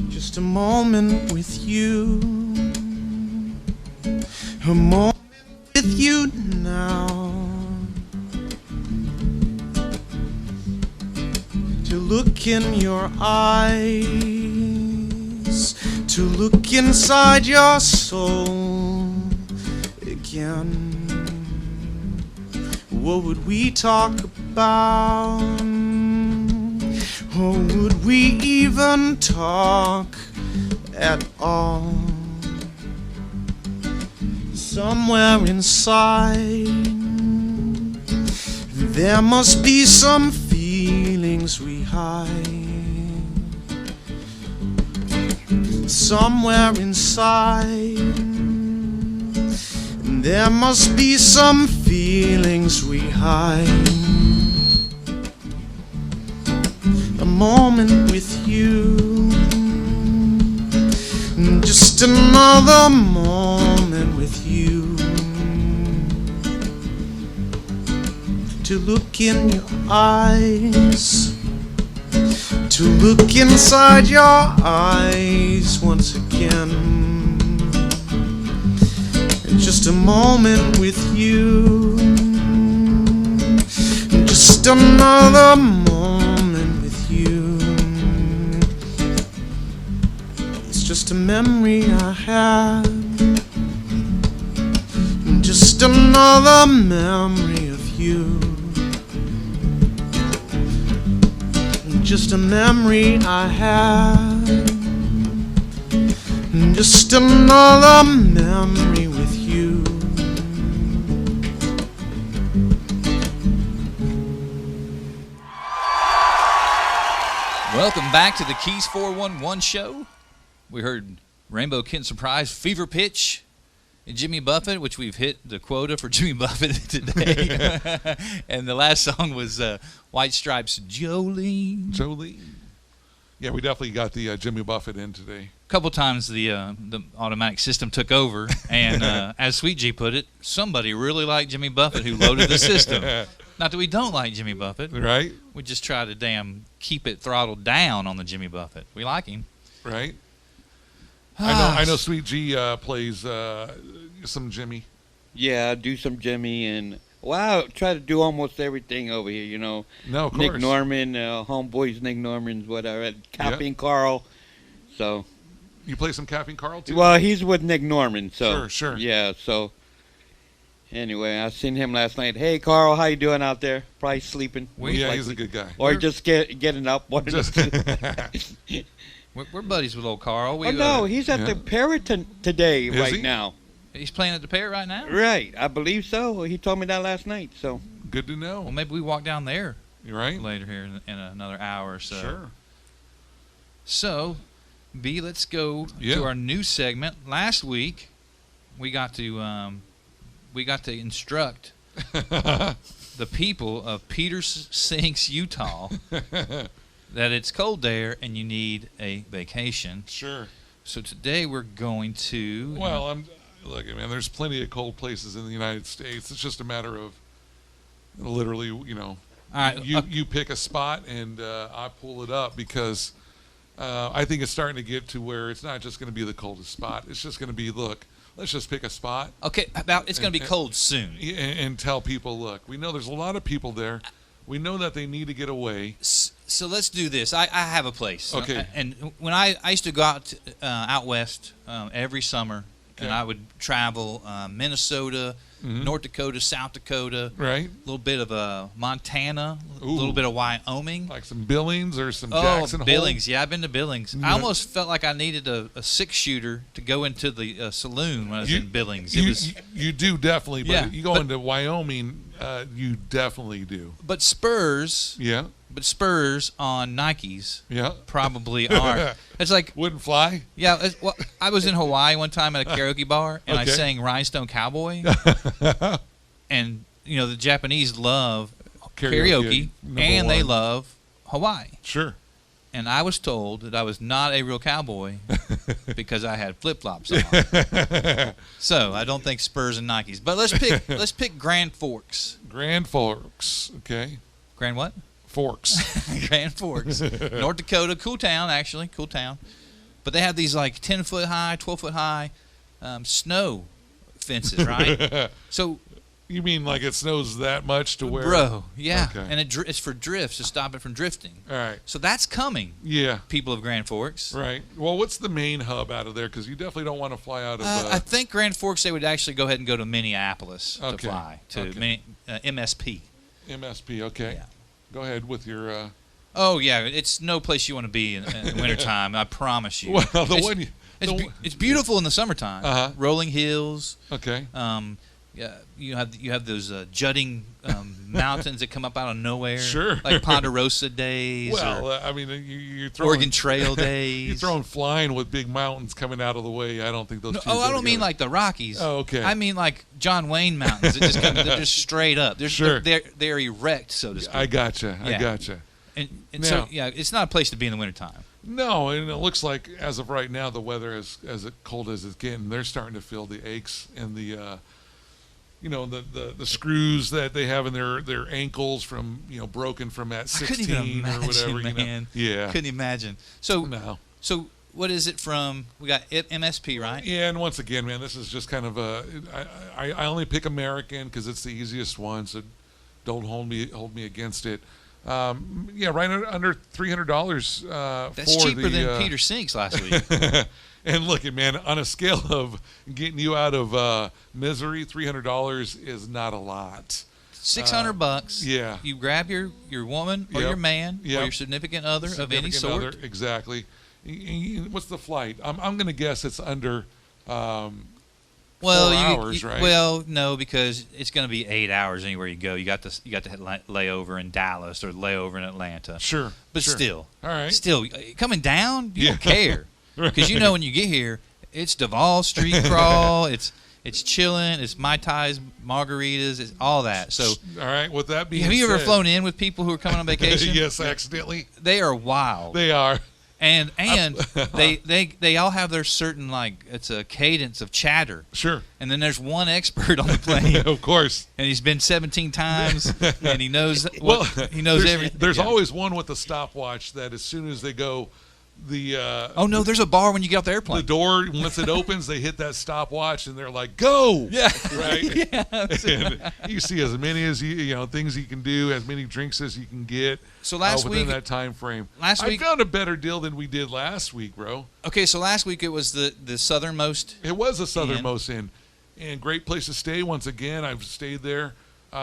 Just a moment with you. A moment with you now. To look in your eyes. To look inside your soul again. What would we talk about? Or would we even talk at all? Somewhere inside there must be some feelings we hide. Somewhere inside there must be some feelings we hide. A moment with you, just another moment with you. To look in your eyes, to look inside your eyes once again. And just a moment with you, just another moment with you. It's just a memory I have, just another memory of you. Just a memory I have, just another memory with you. Welcome back to the Keys411 Show. We heard Rainbow Kitten Surprise, Fever Pitch, and Jimmy Buffett, which we've hit the quota for Jimmy Buffett today. And the last song was White Stripes' Jolene. Jolene. Yeah, we definitely got the Jimmy Buffett in today. A couple times the automatic system took over, and as Sweet G put it, somebody really liked Jimmy Buffett who loaded the system. Not that we don't like Jimmy Buffett. Right. We just try to keep it throttled down on the Jimmy Buffett. We like him. Right. I know Sweet G plays some Jimmy. Yeah, I do some Jimmy, and I try to do almost everything over here, you know. No, of Nick course. Norman, homeboys Nick Norman's, whatever, Cappy and Carl. So. You play some Cappy and Carl too? Well, he's with Nick Norman, so. Sure. Yeah, so. Anyway, I seen him last night. Hey, Carl, how you doing out there? Probably sleeping. Yeah, he's a good guy. Or just getting up. One of the two. We're buddies with old Carl. No, he's at the Parrot today right now. He's playing at the Parrot right now? Right, I believe so. He told me that last night, so. Good to know. Well, maybe we walk down there. You're right. Later here in another hour or so. Sure. So, B, let's go to our new segment. Last week, we got to instruct the people of Peters Sinks, Utah, that it's cold there and you need a vacation. Sure. So today we're going to. Well, look, man. There's plenty of cold places in the United States. It's just a matter of literally, all right, you pick a spot and I pull it up because I think it's starting to get to where it's not just going to be the coldest spot. It's just going to be let's just pick a spot. Okay, it's going to be cold soon. And tell people, look, we know there's a lot of people there. We know that they need to get away. So let's do this. I have a place. Okay. And when I used to go out west every summer, and I would travel Minnesota, North Dakota, South Dakota, right? A little bit of Montana, a little bit of Wyoming, like some Billings or some Jackson Hole. Billings. Yeah, I've been to Billings. I almost felt like I needed a 6-shooter to go into the saloon when I was in Billings. You do definitely, but you go into Wyoming, you definitely do. But Spurs, on Nikes, probably are. It's like wouldn't fly. Yeah, well, I was in Hawaii one time at a karaoke bar, and I sang "Rhinestone Cowboy," and the Japanese love karaoke and they love Hawaii. Sure. And I was told that I was not a real cowboy because I had flip-flops on. So I don't think Spurs and Nikes. But let's pick Grand Forks. Grand Forks, okay. Grand what? Forks. Grand Forks. North Dakota, cool town actually, cool town. But they have these like 10-foot high, 12-foot high snow fences, right? So. You mean like it snows that much to where? Bro, yeah. Okay. And it's for drifts to stop it from drifting. All right. So that's coming. Yeah. People of Grand Forks. Right. Well, what's the main hub out of there? Because you definitely don't want to fly out of. I think Grand Forks, they would actually go ahead and go to Minneapolis to fly to MSP. MSP. Okay. Yeah. Go ahead with your. Oh yeah, it's no place you want to be in the wintertime. I promise you. Well, it's beautiful in the summertime. Rolling hills. Okay. Yeah, you have those jutting mountains that come up out of nowhere. Sure. Like Ponderosa days. Well, I mean, you're throwing Oregon Trail days. You're throwing flying with big mountains coming out of the way. I don't think those. No, I don't mean like the Rockies. Oh, okay. I mean like John Wayne Mountains. It just they're just straight up. Sure. They're erect, so to speak. I gotcha. I gotcha. And so it's not a place to be in the wintertime. No, and it looks like as of right now, the weather is as cold as it's getting. They're starting to feel the aches and the the screws that they have in their ankles from broken from at I couldn't even 16 or imagine, whatever. man. Yeah. Couldn't imagine. So No. so what is it from? We got MSP, right? Yeah, and once again, man, this is just kind of I only pick American because it's the easiest one, so don't hold me against it. Yeah, right under $300. That's for cheaper the, than Peter Sinks last week. And look, man, on a scale of getting you out of misery, $300 is not a lot. $600. Yeah. You grab your woman or Yep. your man or Yep. your significant other of any Significant sort. other, exactly. What's the flight? I'm going to guess it's under 4 hours, right? Well, no, because it's going to be 8 hours anywhere you go. You got to lay over in Dallas or lay over in Atlanta. Sure. But sure. still, All right. Still coming down, you don't care Right. because you know when you get here, it's Duval Street crawl. It's chilling. It's Mai Tais, margaritas. It's all that. So, all right. With that being have you ever said- flown in with people who are coming on vacation? Yes, accidentally. They are wild. They are. And they all have their certain, like, it's a cadence of chatter. Sure. And then there's one expert on the plane, Of course. and he's been 17 times, and he knows Well, he knows there's, everything. There's Yeah. always one with a stopwatch that as soon as they go, Oh no, there's a bar when you get off the airplane. the door, once it opens, they hit that stopwatch and they're like, "Go!" Yeah. Right. Yeah. And you see as many as things you can do, as many drinks as you can get. So last within week- that time frame. last I week- found a better deal than we did last week, bro. Okay, so last week it was the southernmost. It was a southernmost inn, and great place to stay. Once again, I've stayed there.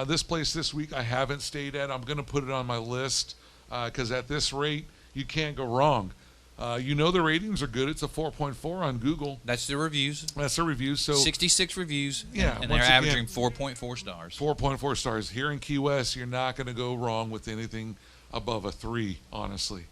This place this week I haven't stayed at. I'm going to put it on my list because at this rate you can't go wrong. The ratings are good. It's a 4.4 on Google. That's the reviews. That's the review. So 66 reviews. Yeah, and they're once again- averaging 4.4 stars. 4.4 stars here in Key West. You're not going to go wrong with anything above a 3, honestly.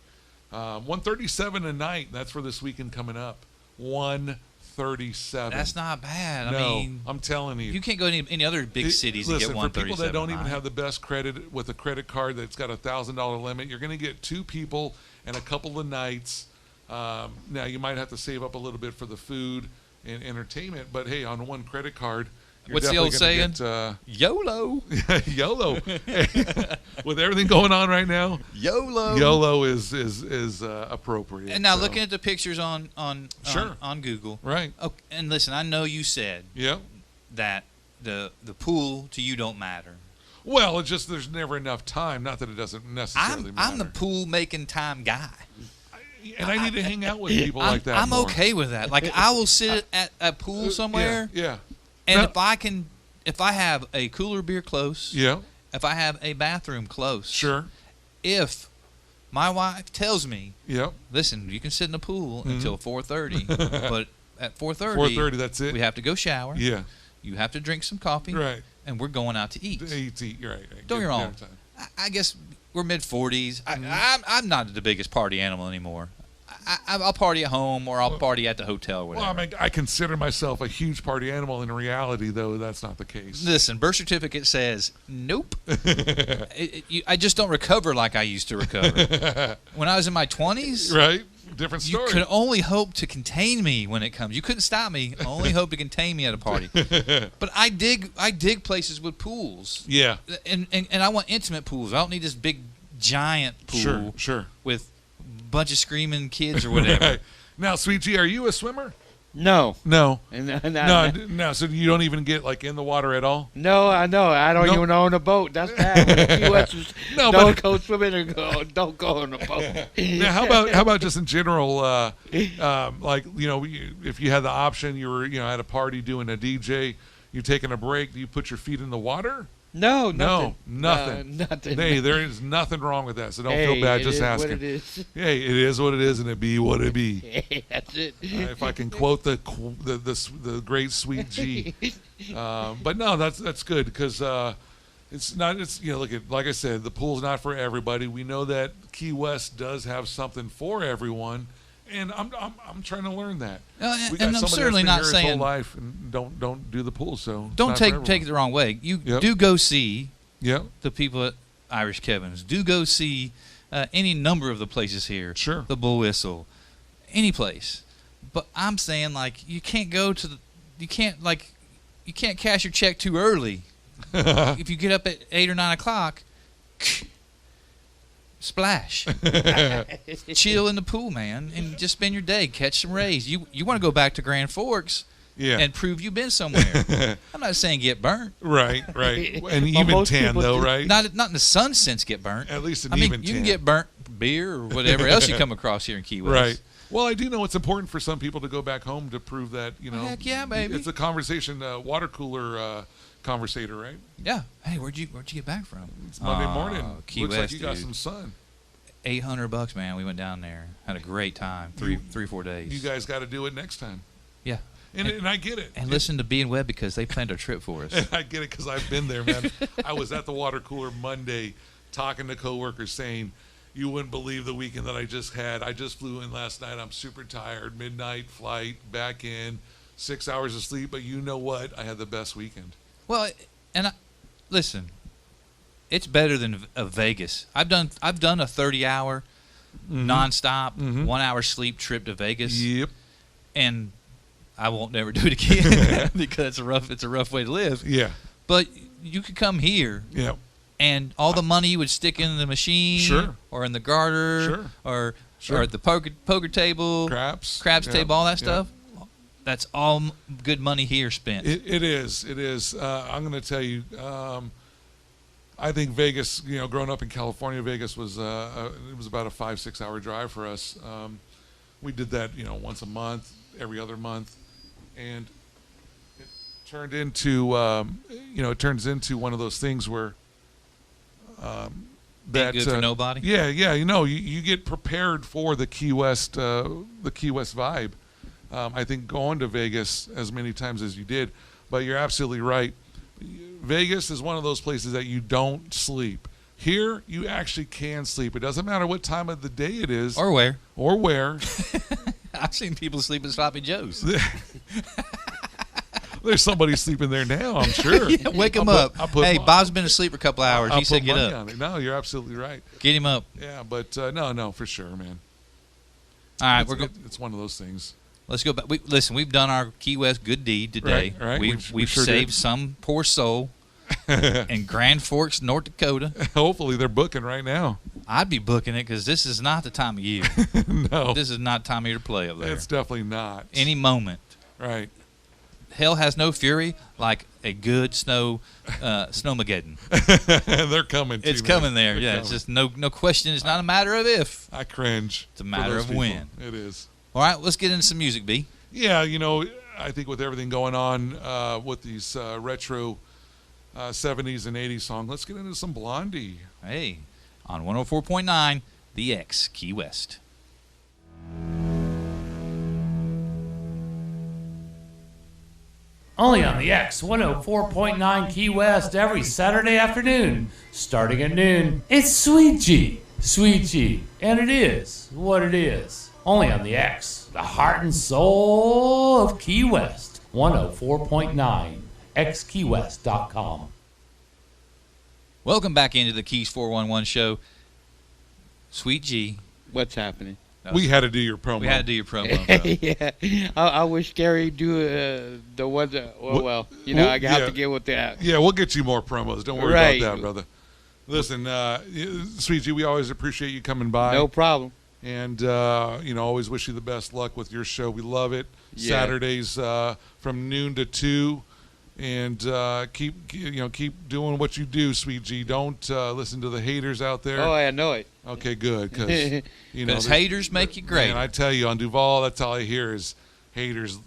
137 a night. That's for this weekend coming up. 137. That's not bad. No, I mean, I'm telling you. you can't go to any other big cities Listen, and get for people 137. that don't even a night. have the best credit with a credit card that's got a $1,000 limit, you're going to get 2 people and a couple of nights. Now you might have to save up a little bit for the food and entertainment, but hey, on one credit card, you're What's the old saying? saying? YOLO. YOLO. With everything going on right now, YOLO. YOLO is appropriate. And now so. looking at the pictures on Sure. on Google. Right. Oh, and listen, I know you said Yep. that the pool to you don't matter. Well, it's just there's never enough time. Not that it doesn't necessarily matter. I'm the pool making time guy. And I need to hang out with people like that. I'm more. okay with that. Like I will sit at a pool somewhere, Yeah. and Now- if I have a cooler beer close, Yeah. if I have a bathroom close, Sure. if my wife tells me, Yep. listen, you can sit in the pool Mm-hmm. until 4:30, but at 4:30, 4:30. That's it. we have to go shower. Yeah. You have to drink some coffee, Right. and we're going out to eat. Eat. Right. Don't get me wrong. Time. I guess we're mid-40s. Mm-hmm. I'm not the biggest party animal anymore. I'll party at home or I'll party at the hotel or whatever. Well, I mean, I consider myself a huge party animal. In reality, though, that's not the case. Listen, birth certificate says nope. I just don't recover like I used to recover. When I was in my 20s, Right? Different you story. could only hope to contain me when it comes. You couldn't stop me. Only hope to contain me at a party. But I dig places with pools, Yeah. and I want intimate pools. I don't need this big giant pool Sure. with a bunch of screaming kids or whatever. Right. Now, Sweet G, are you a swimmer? No. No. No, So you don't even get like in the water at all? no, I know. I don't No. even own a boat. That's bad. No, don't but- go swimming or don't go on a boat. Now, how about just in general? Like if you had the option, you were at a party doing a DJ, you're taking a break. Do you put your feet in the water? No, nothing. nothing. Nothing. Hey, there is nothing wrong with that. So don't Hey, feel bad it just is asking. what it is. Hey, it is what it is, and it be what it be. Hey, that's it. If I can quote the great Sweet G, but no, that's good because it's look at, like I said, the pool's not for everybody. We know that Key West does have something for everyone, and I'm trying to learn that. We got And I'm somebody certainly that's not been here his saying whole life and don't do the pool. So it's don't not for take everyone. it the wrong way. You Yep. do go see Yep. the people at Irish Kevin's. Do go see any number of the places here. Sure. The Bull Whistle, any place. But I'm saying, like, you can't go to you can't, like, you can't cash your check too early. If you get up at 8 or 9 o'clock, splash, chill in the pool, man, and just spend your day, catch some rays. You want to go back to Grand Forks, and prove you've been somewhere. I'm not saying get burnt. Right. And even tan though, right? Not in the sun sense get burnt. At least an I mean, even you tan. can get burnt beer or whatever else you come across here in Key West. Right. Well, I do know it's important for some people to go back home to prove that, Heck yeah, baby. It's a conversation, water cooler conversator, right? Yeah. Hey, where'd you get back from? It's Monday morning. Key Looks West, like you got dude. some sun. $800, man. We went down there, had a great time. 4 days. You guys got to do it next time. Yeah. And I get it. And listen to B and Webb because they planned our trip for us. And I get it because I've been there, man. I was at the water cooler Monday talking to coworkers saying, you wouldn't believe the weekend that I just had. I just flew in last night. I'm super tired. Midnight flight, back in, 6 hours of sleep. But you know what? I had the best weekend. Well, listen, it's better than Vegas. I've done a 30-hour nonstop, 1 hour sleep trip to Vegas. Yep. And I won't never do it again because it's a rough way to live. Yeah. But you could come here. Yeah. And all the money you would stick in the machine, Sure. or in the garter, or at the poker table, craps table, all that stuff. That's all good money here spent. It is. I'm going to tell you. I think Vegas. Growing up in California, Vegas was it was about a 5-6 hour drive for us. We did that once a month, every other month, and it turned into it turns into one of those things where. That good for nobody. Yeah. You get prepared for the Key West vibe. I think going to Vegas as many times as you did, but you're absolutely right. Vegas is one of those places that you don't sleep. Here, you actually can sleep. It doesn't matter what time of the day it is, or where. I've seen people sleep at Sloppy Joe's. There's somebody sleeping there now, I'm sure. Yeah, wake him up. Hey, Bob's been asleep for a couple hours. He said get up. No, you're absolutely right. Get him up. Yeah, but no, for sure, man. All right, it's one of those things. Let's go back. We've done our Key West good deed today. Right. We've sure saved some poor soul in Grand Forks, North Dakota. Hopefully they're booking right now. I'd be booking it because this is not the time of year. No. This is not time of year to play up there. It's definitely not. Any moment. Right. Hell has no fury like a good snowmageddon. They're coming. It's coming there. Yeah, it's just no question. It's not a matter of if. I cringe. It's a matter of when. It is. All right, let's get into some music, B. Yeah, I think with everything going on with these retro 70s and 80s songs, let's get into some Blondie. Hey, on 104.9, The X, Key West. Only on the X 104.9 Key West every Saturday afternoon, starting at noon. It's Sweet G, and it is what it is. Only on the X, the heart and soul of Key West, 104.9, xkeywest.com. Welcome back into the Keys411 Show. Sweet G. What's happening? We had to do your promo. We had to do your promo. Yeah, I wish Gary do the one. I have to get with that. Yeah, we'll get you more promos. Don't worry about that, brother. Listen, Sweet G, we always appreciate you coming by. No problem. And always wish you the best luck with your show. We love it. Yeah. Saturdays from noon to 2. And keep doing what you do, Sweet G. Don't listen to the haters out there. Oh, I know it. Okay, good, because haters make you great. And I tell you, on Duval, that's all I hear is haters.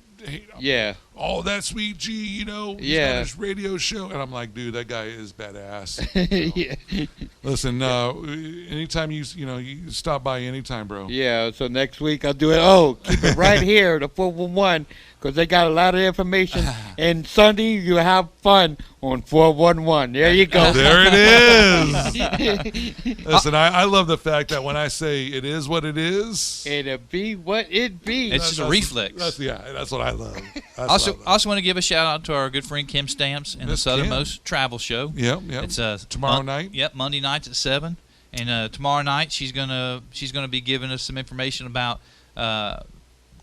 Yeah. Oh, that Sweet G, he's got his radio show, and I'm like, dude, that guy is badass. Yeah. Listen, anytime you stop by anytime, bro. Yeah. So next week I'll do it. Oh, keep it right here, the 411, because they got a lot of information. And Sunday you have fun on 411. There you go. There it is. Listen, I love the fact that when I say it is what it is, it'll be what it be. It's just a reflex. That's what I love. Also want to give a shout out to our good friend Kim Stamps and the Southernmost Travel Show. Yep. It's tomorrow night. Yep, Monday nights at 7. And tomorrow night she's gonna be giving us some information about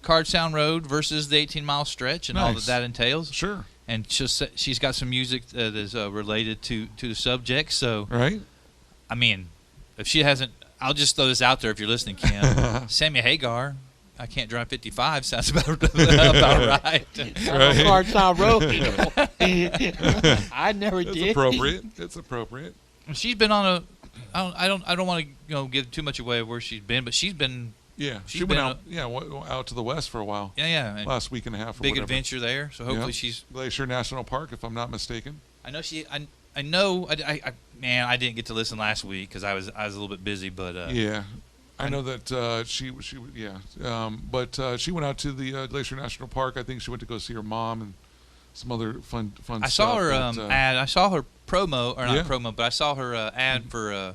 Cardstown Road versus the 18-mile stretch and all Nice. that entails. Sure. And she's got some music that is related to the subject. So, Right. I mean, if she hasn't, I'll just throw this out there if you're listening, Kim. Sammy Hagar, I Can't Drive 55 sounds about right. Cardstown Road. I never It's did. appropriate. It's appropriate. She's been on a. I don't want to give too much away of where she's been, but she's been. Yeah, She's she went been out. out to the west for a while. Yeah. And Last week and a half. Or big whatever. adventure there. So hopefully Yeah. she's. Glacier National Park, if I'm not mistaken. I know she. I know. Man, I didn't get to listen last week because I was a little bit busy. But Yeah, I know that she but she went out to the Glacier National Park. I think she went to go see her mom and some other fun I stuff. saw her but, ad. I saw her promo, or not Yeah. promo, but I saw her ad for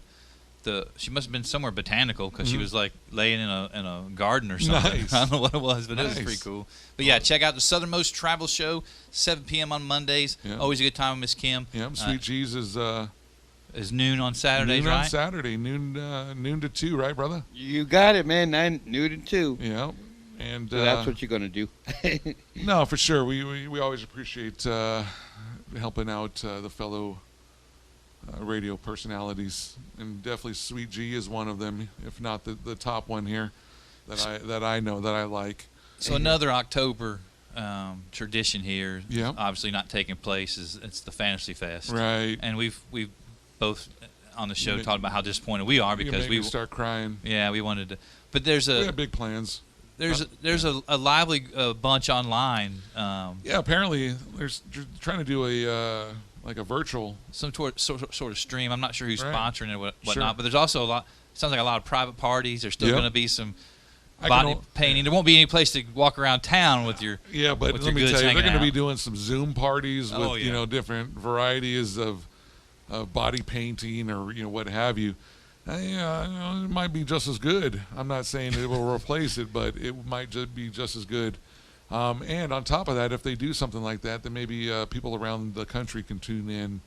she must have been somewhere botanical because she was like laying in a garden or something. Nice. I don't know what it was, but it was Nice. pretty cool. But yeah, check out the Southernmost Travel Show, 7 p.m. on Mondays. Yeah. Always a good time with Miss Kim. Yeah, Sweet G's is Noon on Saturdays, noon right? on Saturday, noon to 2, right, brother? You got it, man. 9 noon to 2. Yeah, and So that's what you're gonna do. no, for sure. We always appreciate helping out the fellow radio personalities, and definitely Sweet G is one of them, if not the top one here that I know that I like. So another October tradition here, Yeah. obviously not taking place, is it's the Fantasy Fest. Right. And we've both on the show You talked about how disappointed we are You because make me start crying. we wanted to, but there's We a have big plans. there's a lively bunch online. Yeah, apparently they're trying to do a virtual. Some sort of stream. I'm not sure who's Right. sponsoring it or whatnot, Sure. but there's also a lot. Sounds like a lot of private parties. There's still Yep. going to be some I body can al- painting. There won't be any place to walk around town with your. Yeah, but with let your me goods tell you, they're hanging going to be out. doing some Zoom parties with Oh, yeah. different varieties of body painting or what have you. It might be just as good. I'm not saying it will replace it, but it might just be just as good. And on top of that, if they do something like that, then maybe people around the country can tune in.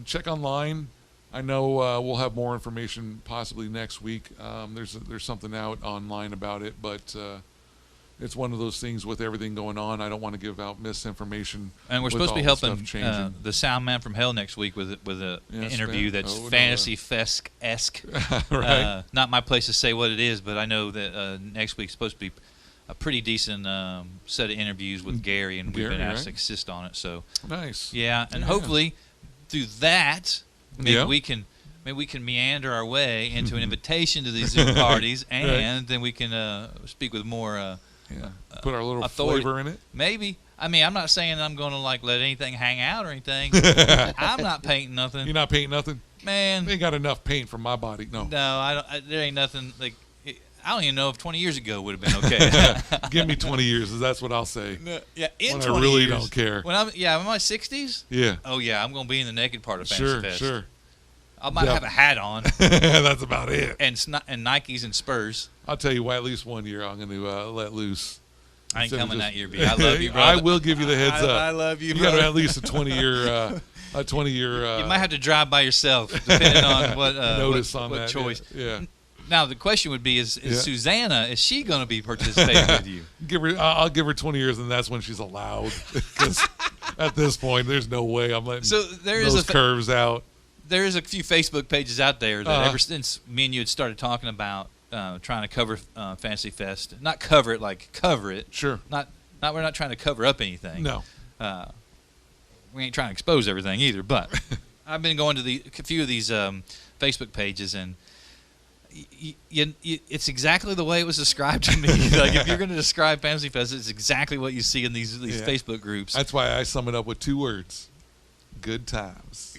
Check online. I know we'll have more information possibly next week. There's something out online about it, but it's one of those things with everything going on. I don't want to give out misinformation. And we're with supposed to be all the helping stuff changing. the Sound Man from Hell next week with an Yes, interview man. that's Oh, no. Fantasy Fest-esque. Right. Not my place to say what it is, but I know that next week's supposed to be a pretty decent set of interviews with Gary, and we've been Gary, asked to right? assist on it. So Nice. yeah, and Yeah. hopefully through that, maybe Yeah. we can meander our way into an invitation to these Zoom parties, and then we can speak with more. Yeah. Put our little authority. flavor in it. Maybe. I mean, I'm not saying I'm going to let anything hang out or anything. I'm not painting nothing. You're not painting nothing? Man, They ain't got enough paint for my body. No. no, I don't. There ain't nothing like. I don't even know if 20 years ago would have been okay. Give me 20 years. That's what I'll say. Yeah, in When I 20 really years. don't care. When I'm in my 60s. Yeah. Oh yeah, I'm going to be in the naked part of Fantasy Sure. Fest. Sure. I might Yeah. have a hat on That's about it. and Nikes and Spurs. I'll tell you what. At least one year I'm going to let loose. I ain't Instead of coming just- that year, B. I love you, bro. I will give you the heads up. I love you, You bro. got at least a 20-year. A 20-year. You might have to drive by yourself, depending on what notice what, on what that. choice. Yeah. Now the question would be: Is Yeah. Susanna? Is she going to be participating with you? Give her. I'll give her 20 years, and that's when she's allowed. Because at this point, there's no way I'm letting So there is those curves out. There is a few Facebook pages out there that Uh-huh. ever since me and you had started talking about trying to cover Fantasy Fest, not cover it like cover it. Sure. Not we're not trying to cover up anything. No. We ain't trying to expose everything either. But I've been going to a few of these Facebook pages, and it's exactly the way it was described to me. Like if you're going to describe Fantasy Fest, it's exactly what you see in these Yeah. Facebook groups. That's why I sum it up with 2 words: good times.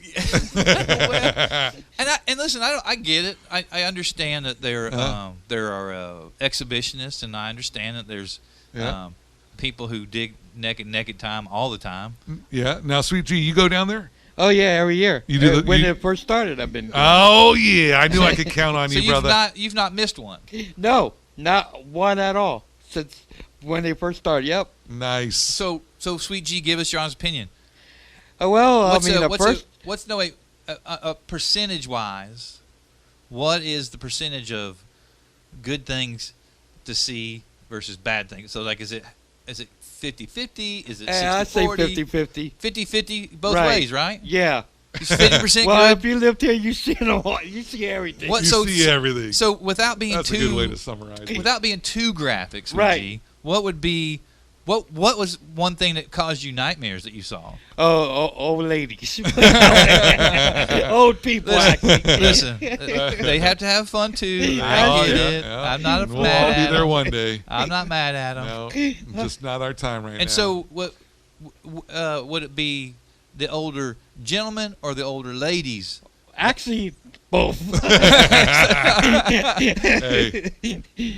And listen, I get it. I understand that there Uh-huh. there are exhibitionists, and I understand that there's Yeah. people who dig naked time all the time. Yeah. Now, Sweet G, you go down there? Oh yeah, every year. You do When you- it first started, I've been. Oh yeah, I knew I could count on So you, brother. you've not missed one. No, not one at all since when they first started. Yep. Nice. So Sweet G, give us your honest opinion. Well, What's I mean, the first. percentage wise? What is the percentage of good things to see versus bad things. So like, is it 50-50? Is it 60-40? I'd say 50-50. 50-50 both Right. ways, right? Yeah. It's 50% Well, good. if you lived here, you see it all. You see everything. What? You So see everything. So without being That's too a good way to summarize it. without being too graphic, Sweet Right. G, what would be what was one thing that caused you nightmares that you saw? Old ladies. Old people. Listen, they have to have fun too. I get it. I'm not We'll mad all at be there them. one day. I'm not mad at them. No, just not our time right now. And so, what would it be? The older gentlemen or the older ladies? Actually, both. Hey,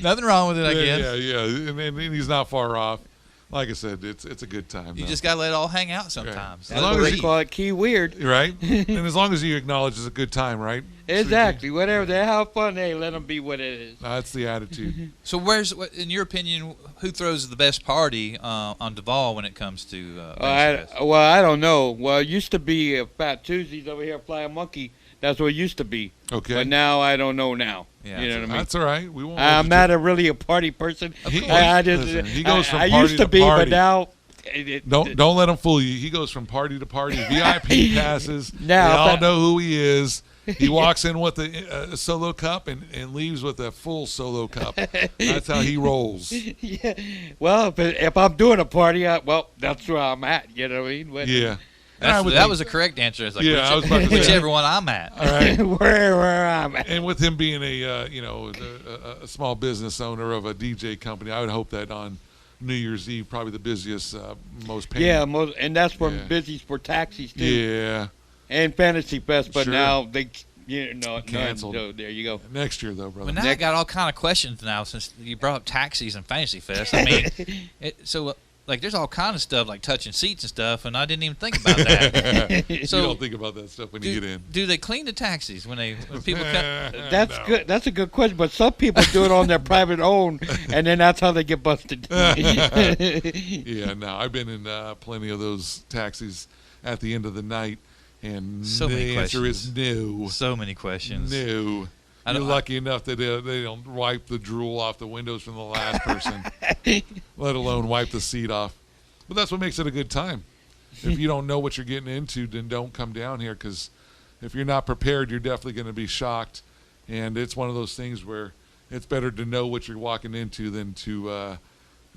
Nothing wrong with it, I guess. yeah. And he's not far off. Like I said, it's a good time. You though. just gotta let it all hang out sometimes. As That's long what as they you- call it key weird. right, and as long as you acknowledge it's a good time, right? Exactly. Whatever. They have fun. Hey, let them be what it is. That's the attitude. So, in your opinion, who throws the best party on Duval when it comes to? I don't know. Well, it used to be Fat Tuesdays over here, Flying Monkey. That's what it used to be. Okay, But now I don't know now. Yeah. You know what I mean? that's all right. We won't. I'm not really a party person. He- I just listen, he goes from I party used to to be, party. but now Don't let him fool you. He goes from party to party. VIP passes. Now, they all that- know who he is. He walks in with a solo cup and leaves with a full solo cup. That's how he rolls. Yeah. Well, if I'm doing a party, that's where I'm at. You know what I mean? When- Yeah. And I That would was think- the correct answer. It's like Yeah, I was about to say. whichever one I'm at. All right. where I'm at. And with him being a small business owner of a DJ company, I would hope that on New Year's Eve, probably the busiest, most paying. Yeah, and that's when Yeah. busy for taxis too, Yeah. and Fantasy Fest. But Sure. now they, Canceled. So there you go. Next year, though, brother. Well, now I got all kind of questions now since you brought up taxis and Fantasy Fest. I mean, there's all kind of stuff like touching seats and stuff, and I didn't even think about that. You So, don't think about that stuff when you get in. do they clean the taxis when people come? That's No. good. That's a good question. But some people do it on their private own, and then that's how they get busted. Yeah, no, I've been in plenty of those taxis at the end of the night, and So the many answer questions. is no. So many questions. No. I You're don't- lucky enough that they don't wipe the drool off the windows from the last person, let alone wipe the seat off. But that's what makes it a good time. If you don't know what you're getting into, then don't come down here, because if you're not prepared, you're definitely going to be shocked. And it's one of those things where it's better to know what you're walking into than to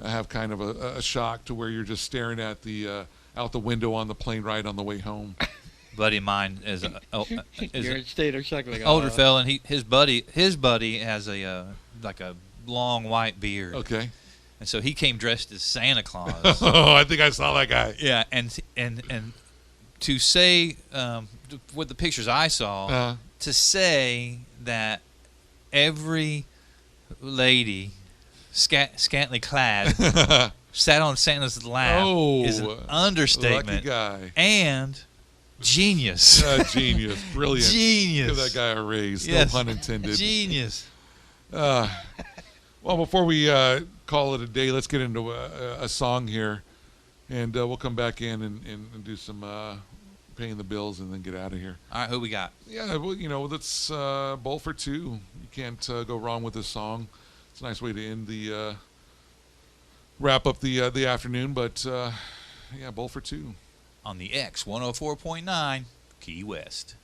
have kind of a shock to where you're just staring at the out the window on the plane ride on the way home. Buddy of mine is You're in state or something like older fella, and his buddy has a long white beard. Okay. And so he came dressed as Santa Claus. Oh, I think I saw that guy. Yeah, and to say with the pictures I saw, to say that every lady scantily clad sat on Santa's lap is an understatement. Lucky guy. And genius. Genius. Brilliant. Genius. Give that guy a raise. Yes. No pun intended. Genius. Well, before we call it a day, let's get into a song here. And we'll come back in and do some paying the bills and then get out of here. All right, who we got? Yeah, well, let's bowl for two. You can't go wrong with this song. It's a nice way to end the wrap up the afternoon. But yeah, bowl for two. On the X 104.9 Key West.